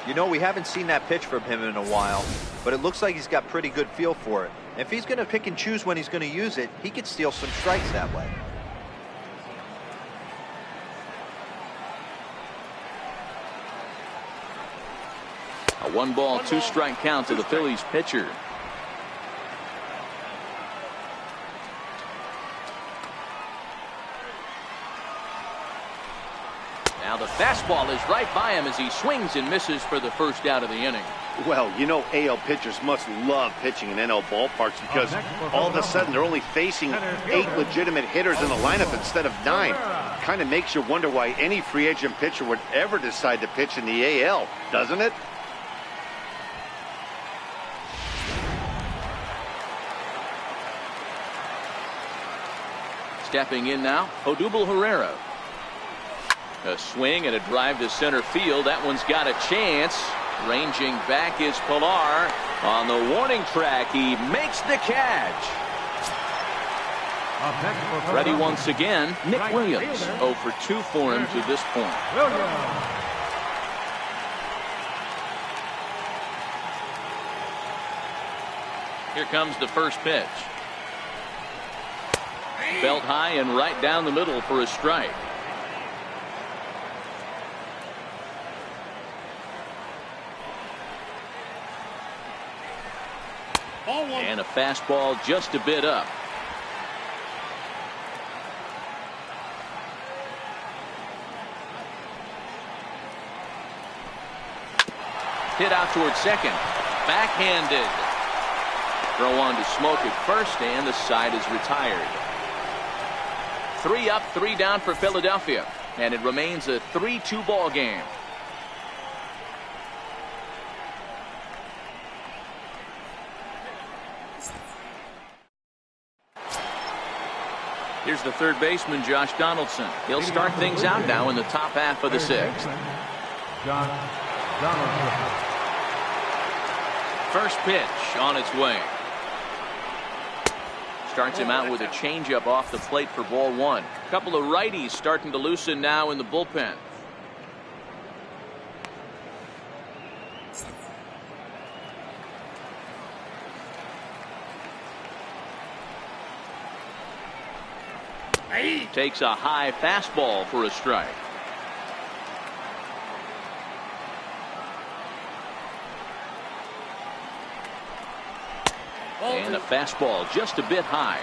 You know, we haven't seen that pitch from him in a while, but it looks like he's got pretty good feel for it. If he's going to pick and choose when he's going to use it, he could steal some strikes that way. A 1-ball, 2-strike count to the Phillies pitcher. Now the fastball is right by him as he swings and misses for the first out of the inning. Well, you know AL pitchers must love pitching in NL ballparks because all of a sudden they're only facing 8 legitimate hitters in the lineup instead of 9. Kind of makes you wonder why any free agent pitcher would ever decide to pitch in the AL, doesn't it? Stepping in now, Odubel Herrera. A swing and a drive to center field. That one's got a chance. Ranging back is Pillar. On the warning track, he makes the catch. Ready once again, Nick Williams. 0 for 2 for him to this point. Here comes the first pitch. Belt high and right down the middle for a strike. And a fastball just a bit up. hit out towards second. Backhanded. Throw on to Smoke at first, and the side is retired. 3 up, 3 down for Philadelphia, and it remains a 3-2 ball game. Here's the third baseman, Josh Donaldson. He'll start things out now in the top half of the 6th. First pitch on its way. Starts him out with a changeup off the plate for ball 1. A couple of righties starting to loosen now in the bullpen. Takes a high fastball for a strike. And a fastball just a bit high.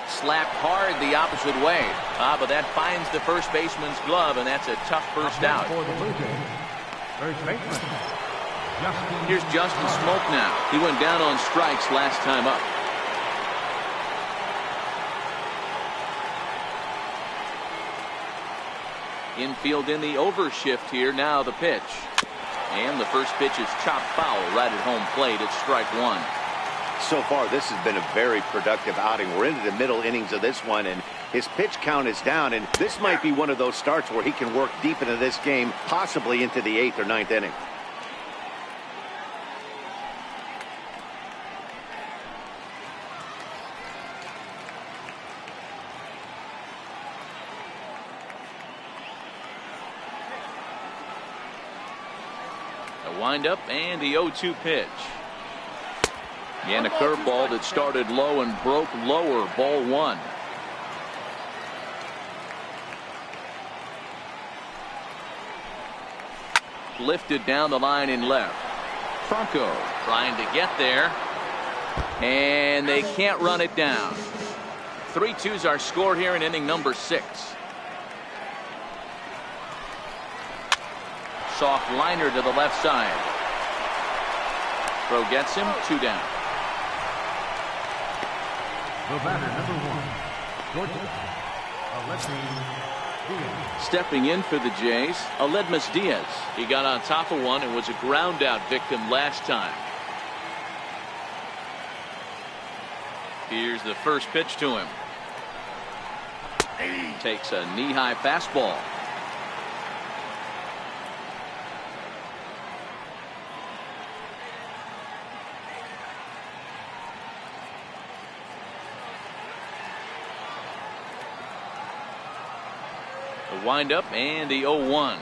Slapped hard the opposite way. But that finds the first baseman's glove, and that's a tough first out. Here's Justin Smoke now. He went down on strikes last time up. Infield in the overshift here. Now the pitch. And the first pitch is chopped foul right at home plate. It's strike 1. So far, this has been a very productive outing. We're into the middle innings of this one, and his pitch count is down. And this might be one of those starts where he can work deep into this game, possibly into the 8th or 9th inning. Windup and the 0-2 pitch. And a curveball that started low and broke lower. Ball 1. Lifted down the line in left. Franco trying to get there, and they can't run it down. 3-2's our score here in inning number 6. Soft liner to the left side. Throw gets him. 2 down. The batter, number 1, Georgia. Stepping in for the Jays, Aledmus Diaz. He got on top of one and was a ground out victim last time. Here's the first pitch to him. Takes a knee-high fastball. Wind up and the 0-1.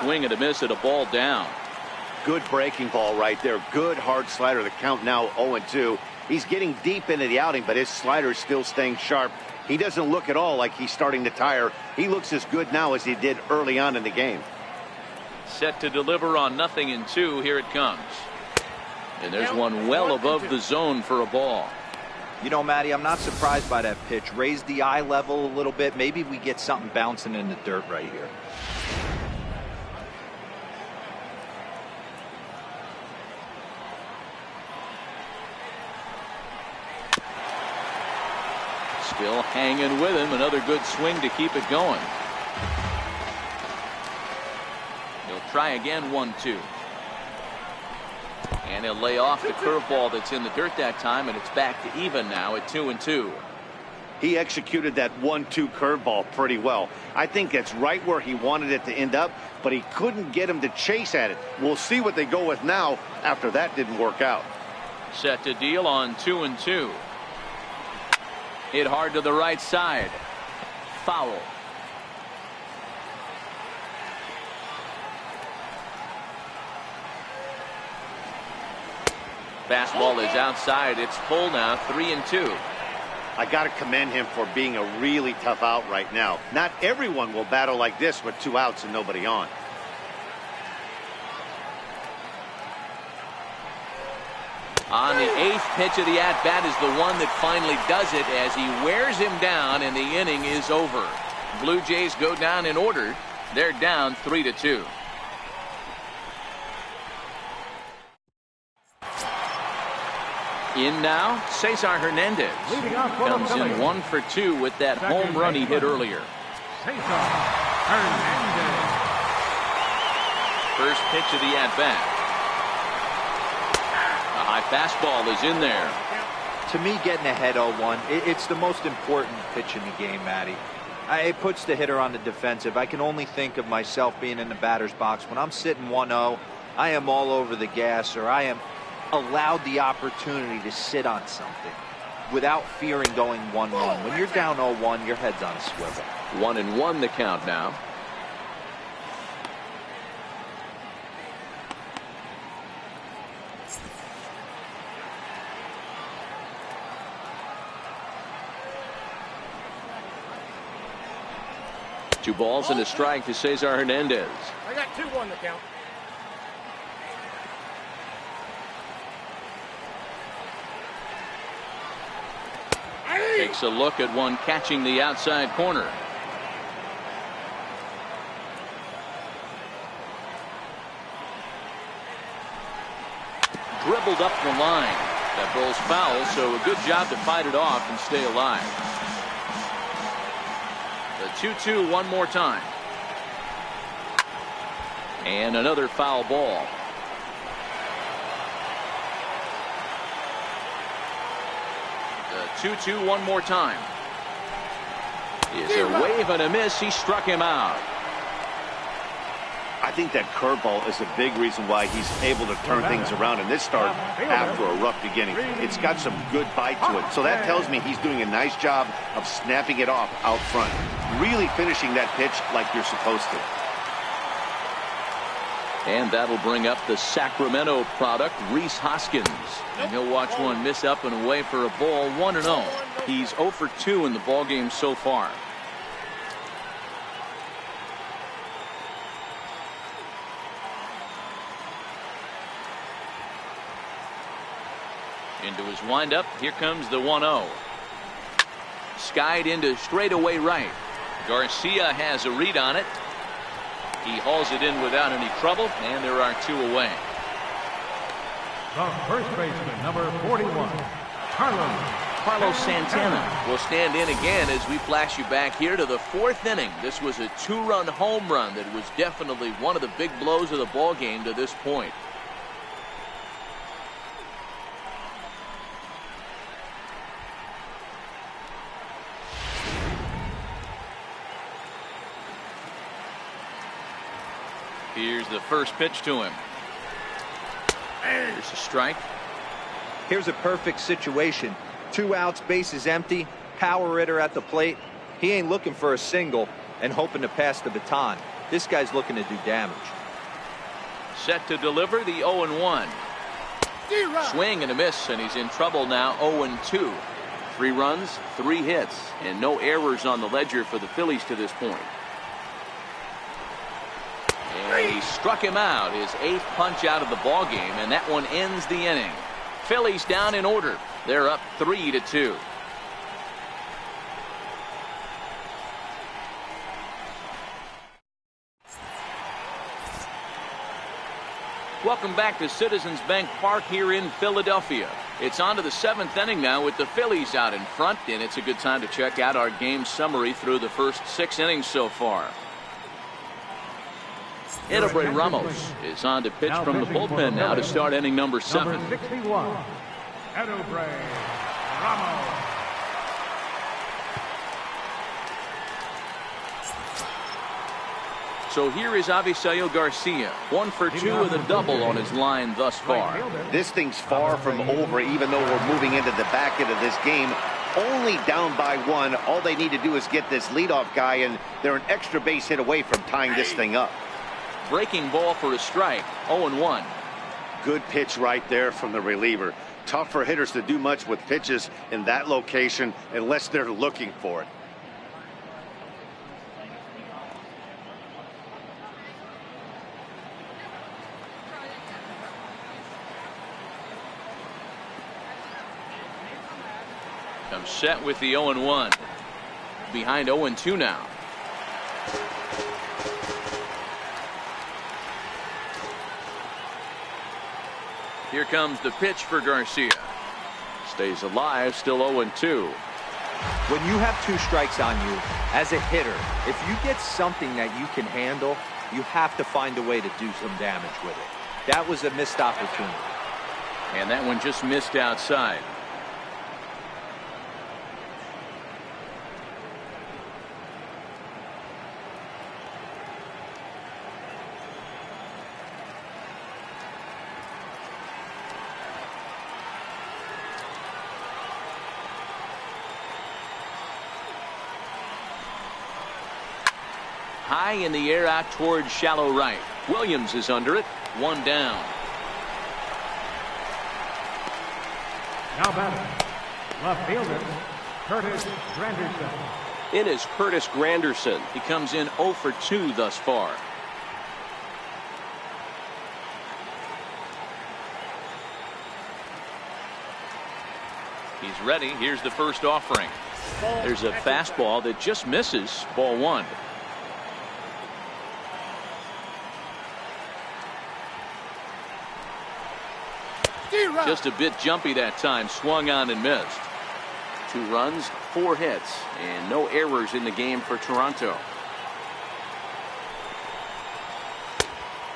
Swing and a miss at a ball down. Good breaking ball right there. Good hard slider. The count now 0-2. He's getting deep into the outing, but his slider is still staying sharp. He doesn't look at all like he's starting to tire. He looks as good now as he did early on in the game. Set to deliver on 0-2. Here it comes. And there's one well above the zone for a ball. You know, Matty, I'm not surprised by that pitch. Raise the eye level a little bit. Maybe we get something bouncing in the dirt right here. Still hanging with him. Another good swing to keep it going. He'll try again. 1-2. And he'll lay off the curveball that's in the dirt that time, and it's back to even now at 2-2. He executed that 1-2 curveball pretty well. I think that's right where he wanted it to end up, but he couldn't get him to chase at it. We'll see what they go with now after that didn't work out. Set to deal on 2-2. Hit hard to the right side. Foul. Fastball is outside. It's full now. 3-2. I got to commend him for being a really tough out right now. Not everyone will battle like this with 2 outs and nobody on. On the 8th pitch of the at-bat is the one that finally does it as he wears him down, and the inning is over. Blue Jays go down in order. They're down 3-2. In now, Cesar Hernandez comes in 1 for 2 with that home run he hit earlier. Cesar Hernandez. First pitch of the at-bat. A high fastball is in there. To me, getting ahead 0-1, it's the most important pitch in the game, Matty. It puts the hitter on the defensive. I can only think of myself being in the batter's box. When I'm sitting 1-0, I am all over the gas, or I am allowed the opportunity to sit on something without fearing going 1-1. When you're down 0-1, your head's on a swivel. 1-1 the count now. Two balls and a strike to Cesar Hernandez. I got 2-1 the count. Takes a look at one catching the outside corner. Dribbled up the line. That ball's foul, so a good job to fight it off and stay alive. The 2-2 one more time. And another foul ball. The 2-2 one more time. Is a wave and a miss. He struck him out. I think that curveball is a big reason why he's able to turn things around in this start after a rough beginning. It's got some good bite to it. So that tells me he's doing a nice job of snapping it off out front. Really finishing that pitch like you're supposed to. And that'll bring up the Sacramento product, Rhys Hoskins. And he'll watch one miss up and away for a ball, 1-0. He's 0 for 2 in the ballgame so far. Into his windup. Here comes the 1-0. Skied into straightaway right. Garcia has a read on it. He hauls it in without any trouble, and there are 2 away. The first baseman, number 41, Carlos Santana will stand in again as we flash you back here to the 4th inning. This was a 2-run home run that was definitely one of the big blows of the ball game to this point. Here's the first pitch to him. There's a strike. Here's a perfect situation. 2 outs, bases empty, power hitter at the plate. He ain't looking for a single and hoping to pass the baton. This guy's looking to do damage. Set to deliver the 0-1. Swing and a miss, and he's in trouble now. 0-2. 3 runs, 3 hits, and no errors on the ledger for the Phillies to this point. And he struck him out, his 8th punch out of the ball game, and that one ends the inning. Phillies down in order. They're up 3-2. Welcome back to Citizens Bank Park here in Philadelphia. It's on to the 7th inning now with the Phillies out in front, and it's a good time to check out our game summary through the first 6 innings so far. Edobrey Ramos is on to pitch from the bullpen now to start inning number 7. number 61, Edobrey Ramos. So here is Avisail Garcia, 1 for 2 with a double on his line thus far. This thing's far from over, even though we're moving into the back end of this game. Only down by 1. All they need to do is get this leadoff guy, and they're an extra base hit away from tying this thing up. Breaking ball for a strike, 0-1. Good pitch right there from the reliever. Tough for hitters to do much with pitches in that location unless they're looking for it. Comes set with the 0-1. Behind 0-2 now. Here comes the pitch for Garcia. Stays alive, still 0-2. When you have 2 strikes on you, as a hitter, if you get something that you can handle, you have to find a way to do some damage with it. That was a missed opportunity. And that one just missed outside. High in the air out towards shallow right. Williams is under it. 1 down. Now batting, left fielder, Curtis Granderson. It is Curtis Granderson. He comes in 0 for 2 thus far. He's ready. Here's the first offering. There's a fastball that just misses. Ball 1. Just a bit jumpy that time. Swung on and missed. 2 runs, 4 hits, and no errors in the game for Toronto.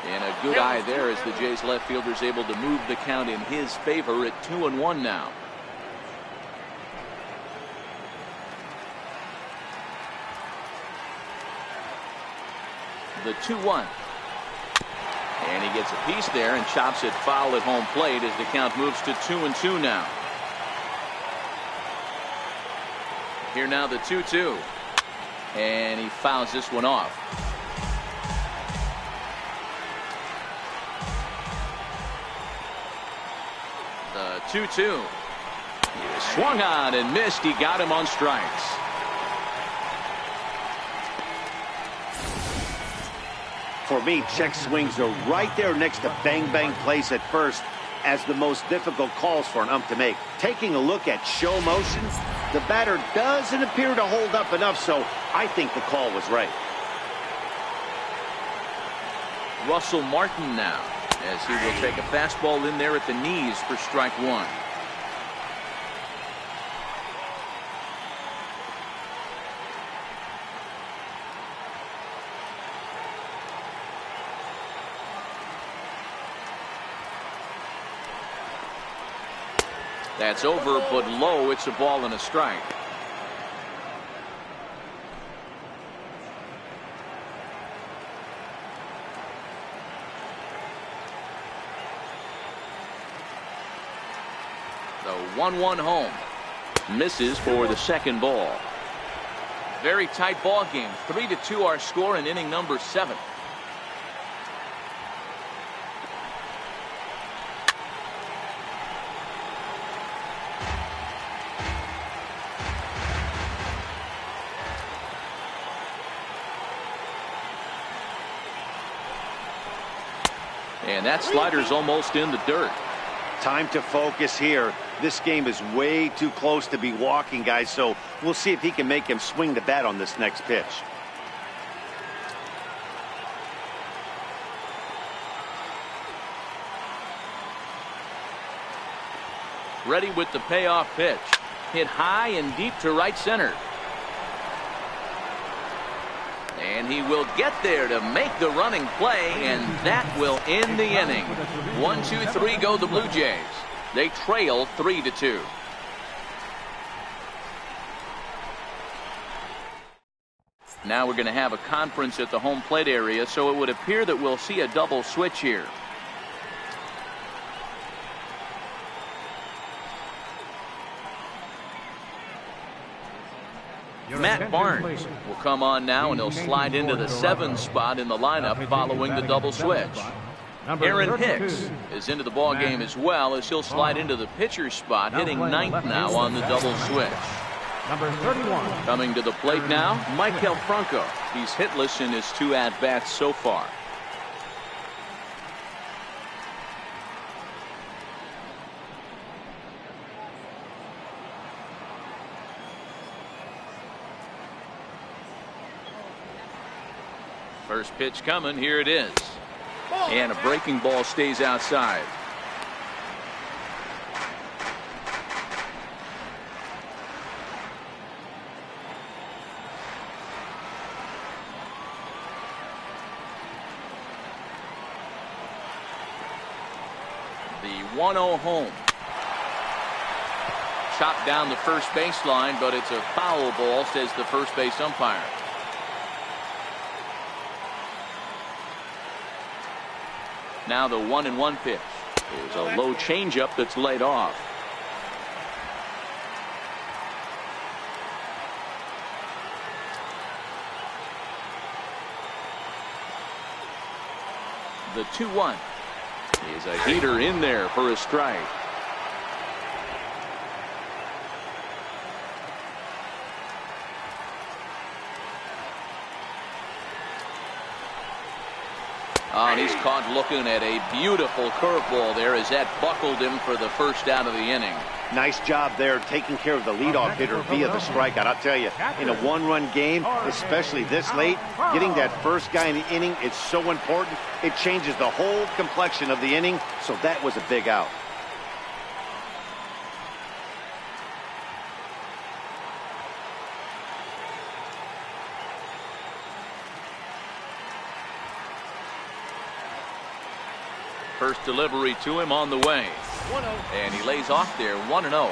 And a good eye there as the Jays left fielder is able to move the count in his favor at 2-1 now. The 2-1. And he gets a piece there and chops it foul at home plate as the count moves to 2-2 now. Here now the 2-2. And he fouls this one off. The 2-2. He was swung on and missed. He got him on strikes. For me, check swings are right there next to bang bang plays at first as the most difficult calls for an ump to make. Taking a look at show motions, the batter doesn't appear to hold up enough, so I think the call was right. Russell Martin now, as he will take a fastball in there at the knees for strike 1. That's over, but low. It's a ball and a strike. The 1-1 home. Misses for the second ball. Very tight ball game. 3-2 our score in inning number 7. And that slider's almost in the dirt. Time to focus here. This game is way too close to be walking, guys, so we'll see if he can make him swing the bat on this next pitch. Ready with the payoff pitch. Hit high and deep to right center. And he will get there to make the running play, and that will end the inning. 1-2-3 go the Blue Jays. They trail 3-2. Now we're going to have a conference at the home plate area, so it would appear that we'll see a double switch here. Matt Barnes will come on now, and he'll slide into the 7 spot in the lineup following the double switch. Aaron Hicks is into the ball game as well, as he'll slide into the pitcher spot, hitting 9th now on the double switch. Number 31. Coming to the plate now, Maikel Franco. He's hitless in his 2 at-bats so far. First pitch coming. Here it is. And a breaking ball stays outside. The 1-0 home. Chopped down the first baseline, but it's a foul ball, says the first base umpire. Now the 1-1 pitch. There's a low changeup that's laid off. The 2-1 is a heater in there for a strike. Oh, and he's caught looking at a beautiful curveball there as that buckled him for the first out of the inning. Nice job there taking care of the leadoff hitter via the strikeout. I'll tell you, in a one-run game, especially this late, getting that first guy in the inning is so important. It changes the whole complexion of the inning, so that was a big out. First delivery to him on the way. And he lays off there, 1-0.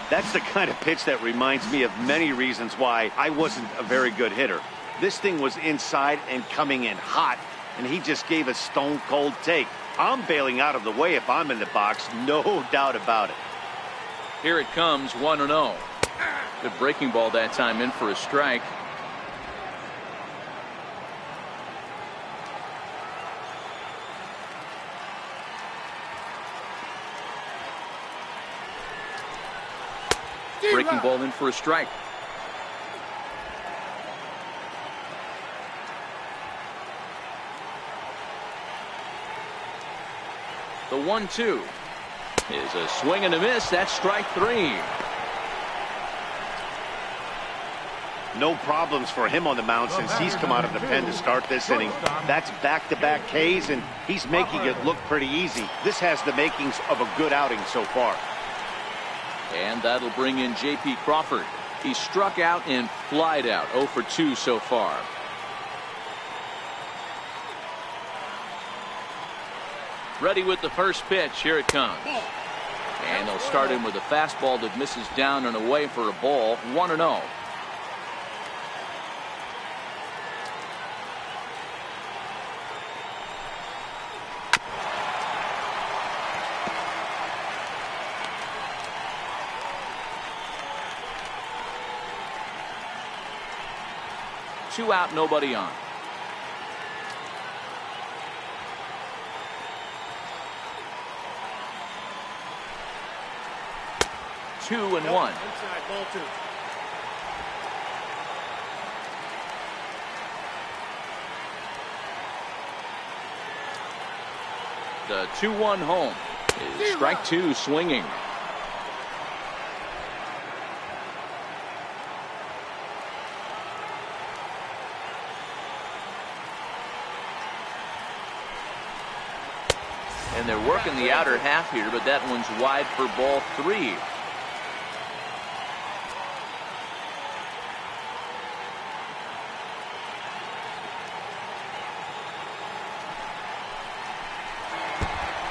That's the kind of pitch that reminds me of many reasons why I wasn't a very good hitter. This thing was inside and coming in hot, and he just gave a stone-cold take. I'm bailing out of the way if I'm in the box, no doubt about it. Here it comes, 1-0. Good breaking ball that time, in for a strike. Breaking ball in for a strike. The 1-2 is a swing and a miss. That's strike 3. No problems for him on the mound since he's come out of the pen to start this inning. That's back-to-back Ks, and he's making it look pretty easy. This has the makings of a good outing so far. And that'll bring in J.P. Crawford. He struck out and flied out, 0 for 2 so far. Ready with the first pitch. Here it comes. And they'll start him with a fastball that misses down and away for a ball. 1-0. Two out, nobody on. Two and one. Inside, ball 2. The 2-1 home is strike 2 swinging. And they're working the outer half here, but that one's wide for ball 3.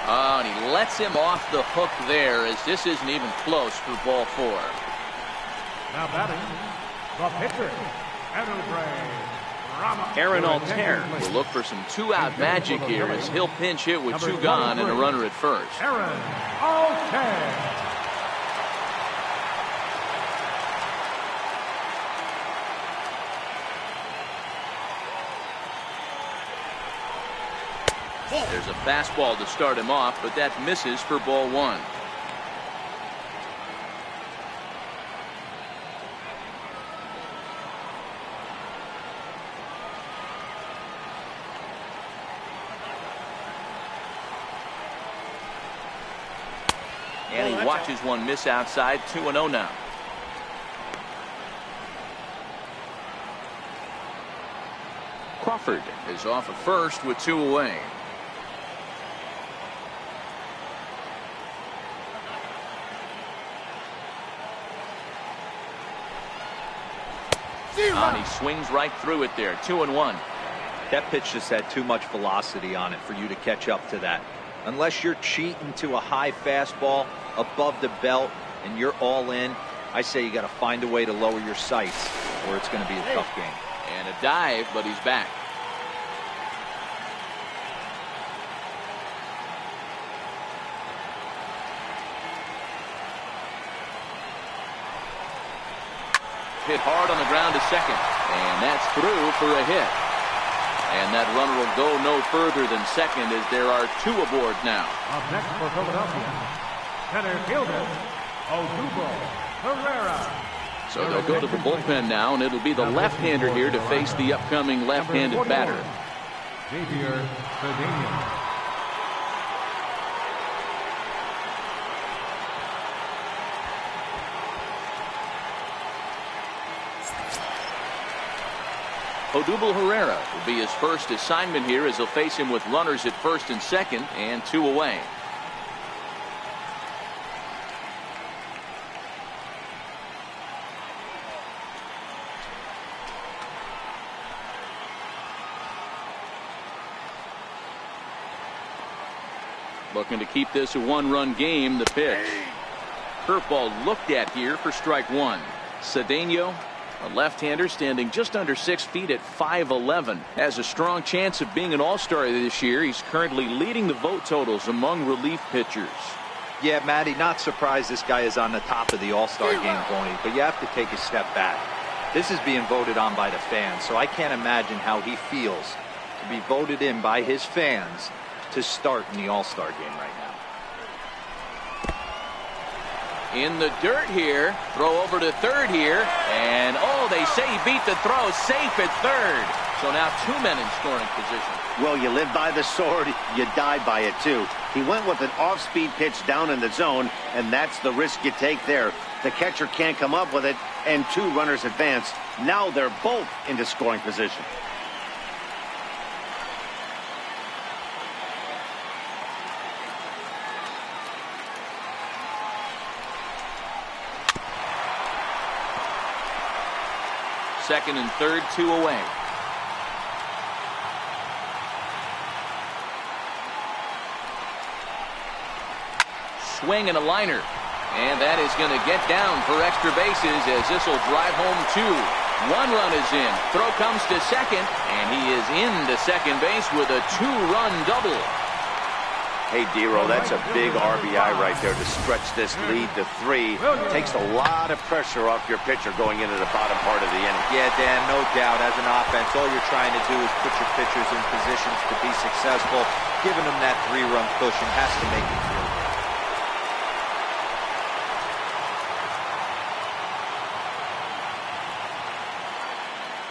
Oh, and he lets him off the hook there, as this isn't even close for ball 4. Now batting, the pitcher, Aaron Altair will look for some 2-out magic here as he'll pinch hit with 2 gone and a runner at first. Aaron Altair. There's a fastball to start him off, but that misses for ball 1. And he watches one miss outside. 2-0 now. Crawford is off at first with 2 away. He swings right through it there. 2-1. That pitch just had too much velocity on it for you to catch up to that. Unless you're cheating to a high fastball above the belt and you're all in, I say you got to find a way to lower your sights or it's going to be a tough game. And a dive, but he's back. Hit hard on the ground to second, and that's through for a hit. And that runner will go no further than second as there are 2 aboard now. Up next for Philadelphia, center fielder, Odubel Herrera. So they'll go to the bullpen now, and it'll be the left-hander here to face the upcoming left-handed batter. JFWR. Odubel Herrera will be his first assignment here as he'll face him with runners at first and second and 2 away. Looking to keep this a 1-run game. The pitch. Curveball looked at here for strike 1. Cedeno, a left-hander standing just under 6 feet at 5'11", has a strong chance of being an all-star this year. He's currently leading the vote totals among relief pitchers. Yeah, Matty, not surprised this guy is on the top of the all-star game, Tony, but you have to take a step back. This is being voted on by the fans, so I can't imagine how he feels to be voted in by his fans to start in the all-star game right now. In the dirt here, throw over to third here, and oh, they say he beat the throw, safe at third. So now 2 men in scoring position. Well, you live by the sword, you die by it too. He went with an off-speed pitch down in the zone, and that's the risk you take there. The catcher can't come up with it, and 2 runners advance. Now they're both into scoring position. Second and third, 2 away. Swing and a liner. And that is going to get down for extra bases as this will drive home 2. 1 run is in. Throw comes to second, and he is into second base with a 2-run double. Hey, Dero, that's a big RBI right there to stretch this lead to 3. Takes a lot of pressure off your pitcher going into the bottom part of the inning. Yeah, Dan, no doubt. As an offense, all you're trying to do is put your pitchers in positions to be successful. Giving them that 3-run cushion has to make it feel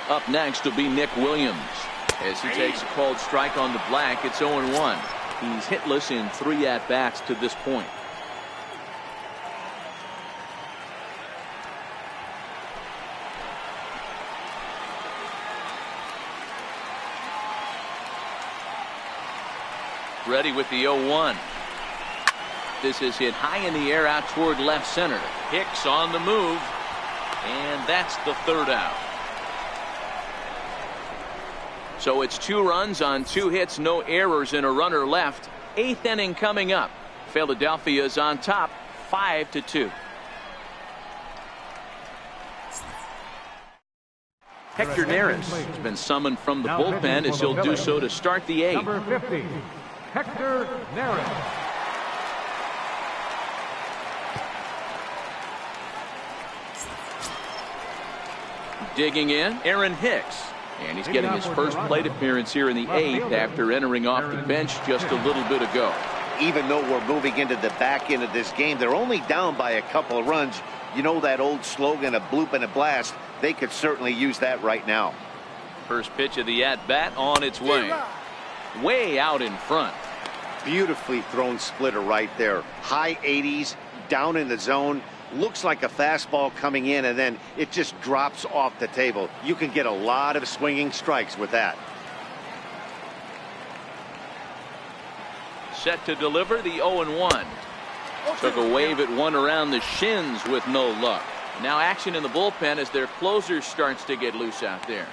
good. Up next will be Nick Williams. As he takes a called strike on the black, it's 0-1. He's hitless in 3 at-bats to this point. Ready with the 0-1. This is hit high in the air out toward left center. Hicks on the move, and that's the 3rd out. So it's 2 runs on 2 hits, no errors, and a runner left. 8th inning coming up. Philadelphia is on top, 5-2. Hector Neris has been summoned from the bullpen as he'll do so to start the 8th. Number 50, Hector Neris. Digging in, Aaron Hicks. And he's getting his first plate appearance here in the 8th after entering off the bench just a little bit ago. Even though we're moving into the back end of this game, they're only down by a couple of runs. You know that old slogan, a bloop and a blast? They could certainly use that right now. First pitch of the at-bat on its way. Way out in front. Beautifully thrown splitter right there. High 80s, down in the zone. Looks like a fastball coming in, and then it just drops off the table. You can get a lot of swinging strikes with that. Set to deliver the 0-1. Took a wave at one around the shins with no luck. Now action in the bullpen as their closer starts to get loose out there.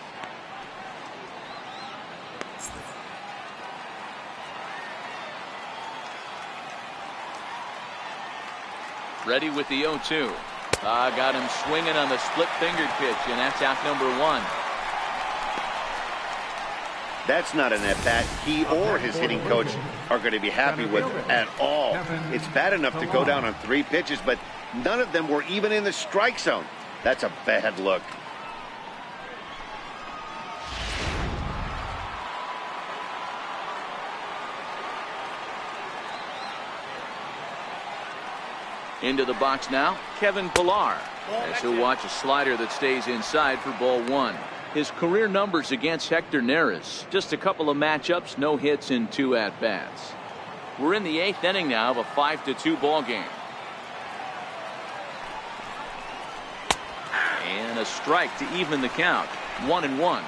Ready with the 0-2. Got him swinging on the split-fingered pitch, and that's out number 1. That's not an at-bat he or his hitting coach are going to be happy with at all. It's bad enough to go down on 3 pitches, but none of them were even in the strike zone. That's a bad look. Into the box now, Kevin Pillar, as he'll watch a slider that stays inside for ball 1. His career numbers against Hector Neris, just a couple of matchups, no hits in 2 at-bats. We're in the 8th inning now of a 5-2 ball game. And a strike to even the count, 1-1.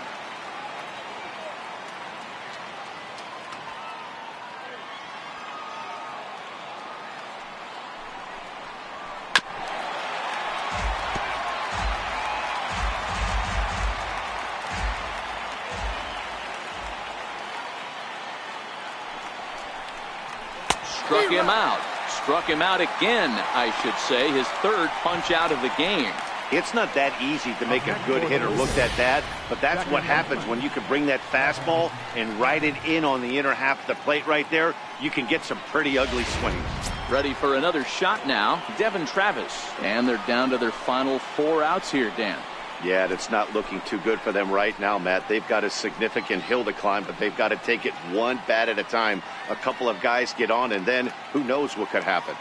Struck him out again, I should say. His 3rd punch out of the game. It's not that easy to make a good hitter look at that, but that's what happens when you can bring that fastball and ride it in on the inner half of the plate right there. You can get some pretty ugly swings. Ready for another shot now, Devin Travis. And they're down to their final 4 outs here, Dan. Yeah, that's not looking too good for them right now, Matt. They've got a significant hill to climb, but they've got to take it one bat at a time. A couple of guys get on, and then who knows what could happen.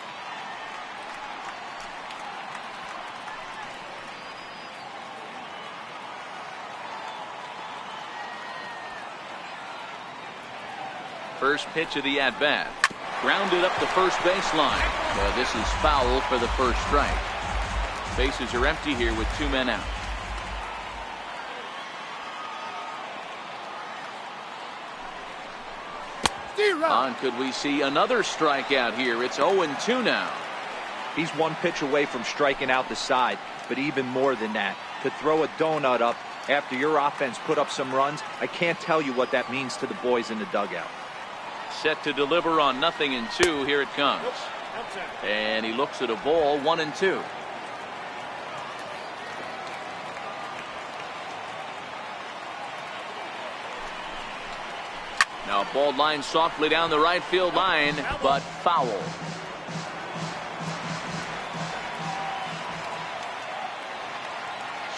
First pitch of the at-bat. Grounded up the first baseline. This is foul for the first strike. Bases are empty here with 2 men out. On, could we see another strikeout here? It's 0-2 now. He's 1 pitch away from striking out the side, but even more than that, to throw a donut up after your offense put up some runs, I can't tell you what that means to the boys in the dugout. Set to deliver on 0-2. Here it comes. And he looks at a ball, 1-2. Now ball line softly down the right field line, but foul.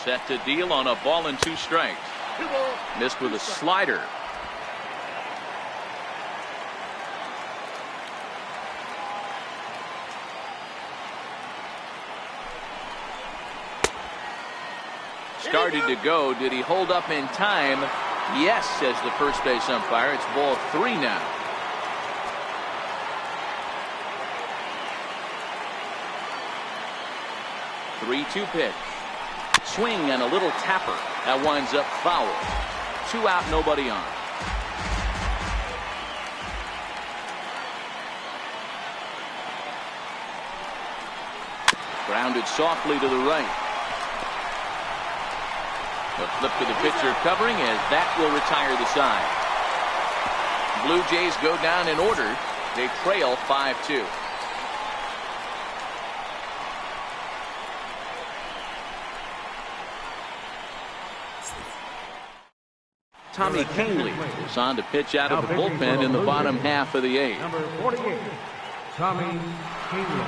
Set to deal on a ball and 2 strikes. Missed with a slider. Started to go. Did he hold up in time? Yes, says the first base umpire. It's ball 3 now. Three-2 pitch. Swing and a little tapper. That winds up foul. 2 out, nobody on. Grounded softly to the right. A flip to the pitcher covering as that will retire the side. Blue Jays go down in order. They trail 5-2. Tommy Kingley is on to pitch out of the bullpen in the bottom half of the 8th. Number 48, Tommy Kingley.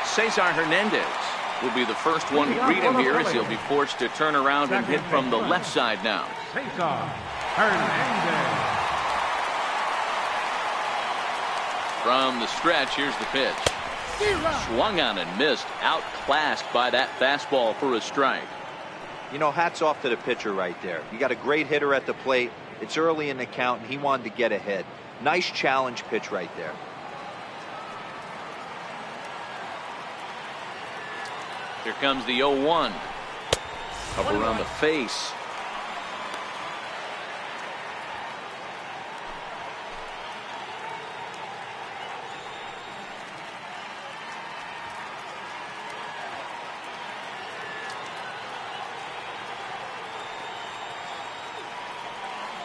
Cesar Hernandez will be the first one to greet him here as he'll be forced to turn around and hit from the left side now. Cesar Hernandez. From the stretch, here's the pitch. Swung on and missed, outclassed by that fastball for a strike. You know, hats off to the pitcher right there. You got a great hitter at the plate. It's early in the count, and he wanted to get ahead. Nice challenge pitch right there. Here comes the 0-1. Up around the face.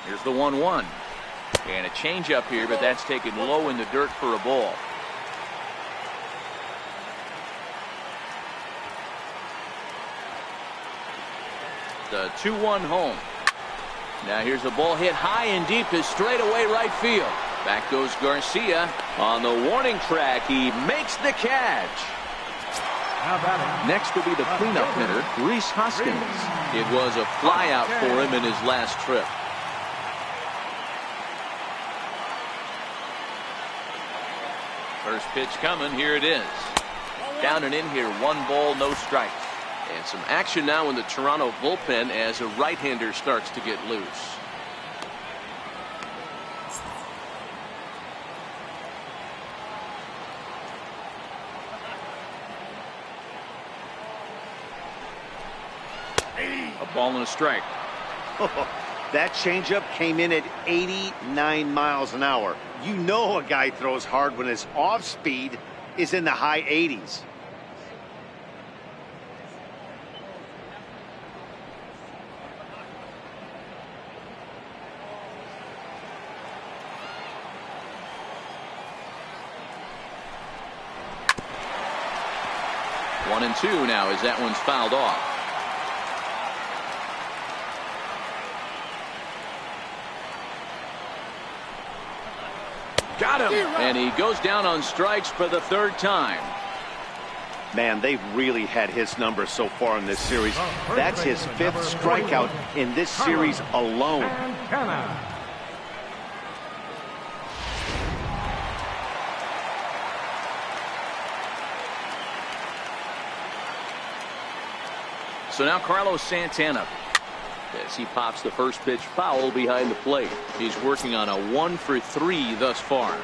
Here's the 1-1. And a changeup here, but that's taken low in the dirt for a ball. The 2-1 home. Now here's the ball hit high and deep to straightaway right field. Back goes Garcia on the warning track. He makes the catch. Next will be the cleanup hitter, Reese Hoskins. It was a flyout for him in his last trip. First pitch coming. Here it is. Down and in here. 1 ball, no strikes. And some action now in the Toronto bullpen as a right-hander starts to get loose. A ball and a strike. That changeup came in at 89 miles an hour. You know a guy throws hard when his off speed is in the high 80s. One and two now as that one's fouled off. Got him. And he goes down on strikes for the 3rd time. Man, they've really had his number so far in this series. That's his 5th strikeout in this series alone. So now Carlos Santana, as he pops the first pitch foul behind the plate. He's working on a 1 for 3 thus far.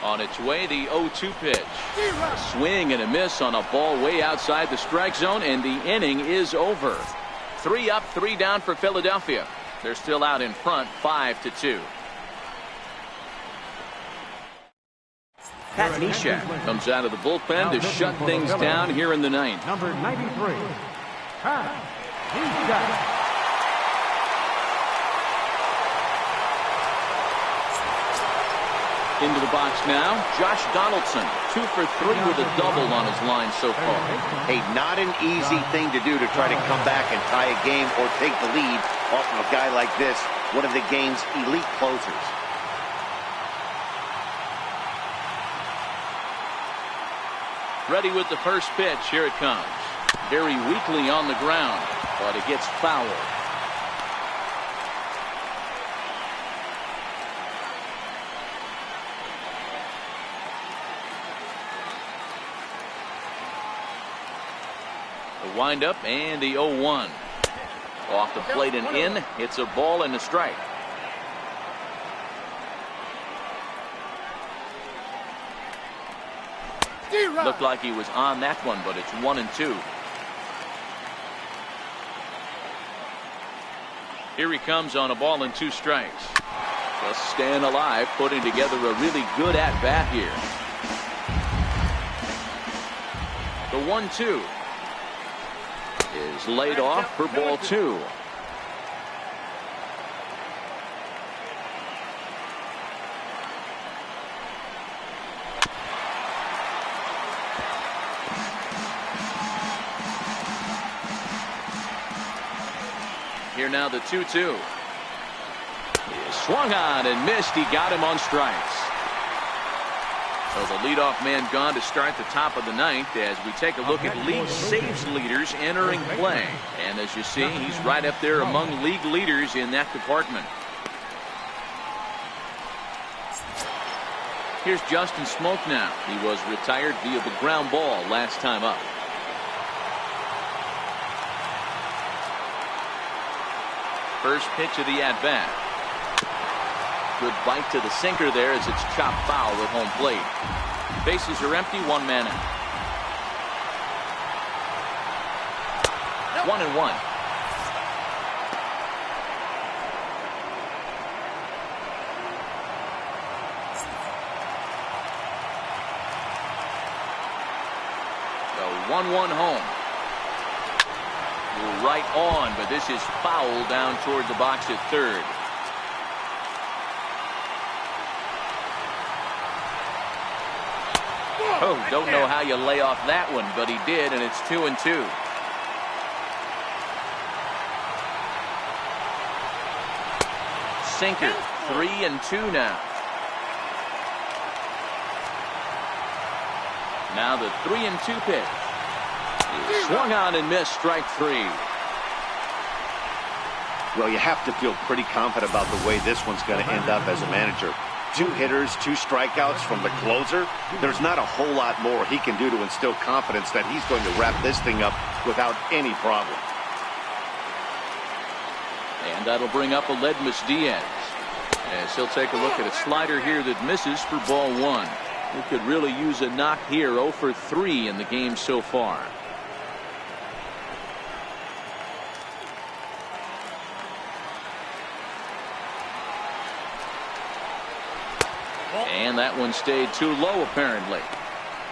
On its way, the 0-2 pitch. A swing and a miss on a ball way outside the strike zone, and the inning is over. 3 up, 3 down for Philadelphia. They're still out in front, 5-2. Pat Neshek comes out of the bullpen to shut things down here in the 9th. Number 93, Pat Neshek. Into the box now, Josh Donaldson, 2 for 3 with a double on his line so far. Hey, not an easy thing to do to try to come back and tie a game or take the lead off of a guy like this, one of the game's elite closers. Ready with the first pitch. Here it comes. Very weakly on the ground, but it gets fouled. The windup and the 0-1. Off the plate and in. It's a ball and a strike. Looked like he was on that one, but it's 1-2. Here he comes on a ball and 2 strikes. Just staying alive, putting together a really good at-bat here. The 1-2 is laid off for ball 2. Here now the 2-2. He swung on and missed. He got him on strikes. So the leadoff man gone to start the top of the 9th as we take a look at league saves leaders entering play. And as you see, he's right up there among league leaders in that department. Here's Justin Smoke now. He was retired via the ground ball last time up. First pitch of the at-bat. Good bite to the sinker there as it's chopped foul at home plate. Bases are empty, 1 man out. 1-1. The 1-1 home. Right on, but this is foul down toward the box at third. Oh, don't know how you lay off that one, but he did, and it's 2-2. Sinker, 3-2 now. Now the 3-2 pitch. Swung on and missed, strike 3. Well, you have to feel pretty confident about the way this one's going to end up as a manager. 2 hitters, 2 strikeouts from the closer. There's not a whole lot more he can do to instill confidence that he's going to wrap this thing up without any problem. And that'll bring up Aledmus Diaz, as he'll take a look at a slider here that misses for ball 1. He could really use a knock here. 0 for 3 in the game so far. And that one stayed too low, apparently.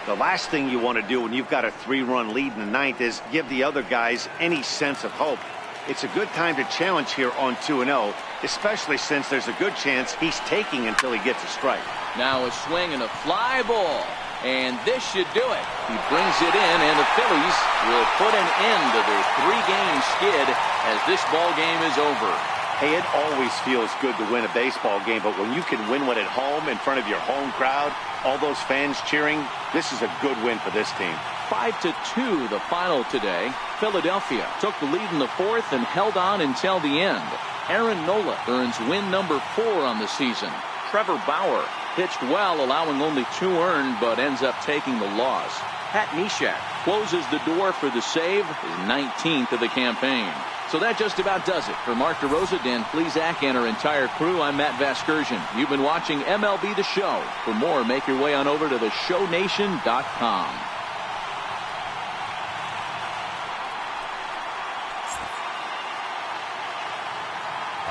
The last thing you want to do when you've got a 3-run lead in the 9th is give the other guys any sense of hope. It's a good time to challenge here on 2-0, especially since there's a good chance he's taking until he gets a strike. Now a swing and a fly ball, and this should do it. He brings it in, and the Phillies will put an end to their 3-game skid as this ball game is over. Hey, it always feels good to win a baseball game, but when you can win one at home in front of your home crowd, all those fans cheering, this is a good win for this team. 5-2 the final today. Philadelphia took the lead in the 4th and held on until the end. Aaron Nola earns win number 4 on the season. Trevor Bauer pitched well, allowing only 2 earned, but ends up taking the loss. Pat Neshek closes the door for the save, his 19th of the campaign. So that just about does it. For Mark DeRosa, Dan Plesac, and our entire crew, I'm Matt Vasgersian. You've been watching MLB The Show. For more, make your way on over to theshownation.com.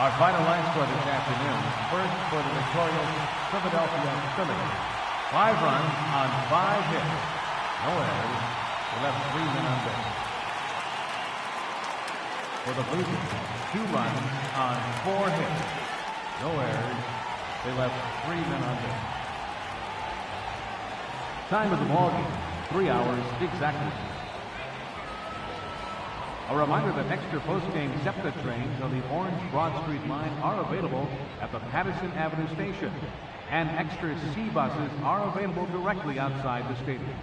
Our final line score this afternoon. First for the victorious Philadelphia Phillies. 5 runs on 5 hits. No errors. They left 3 men on base. For the Blue Jays, 2 runs on 4 hits. No errors. They left 3 men on base. Time of the ball game, 3 hours exactly. A reminder that extra post-game SEPTA trains on the Orange Broad Street line are available at the Patterson Avenue station, and extra C buses are available directly outside the stadium.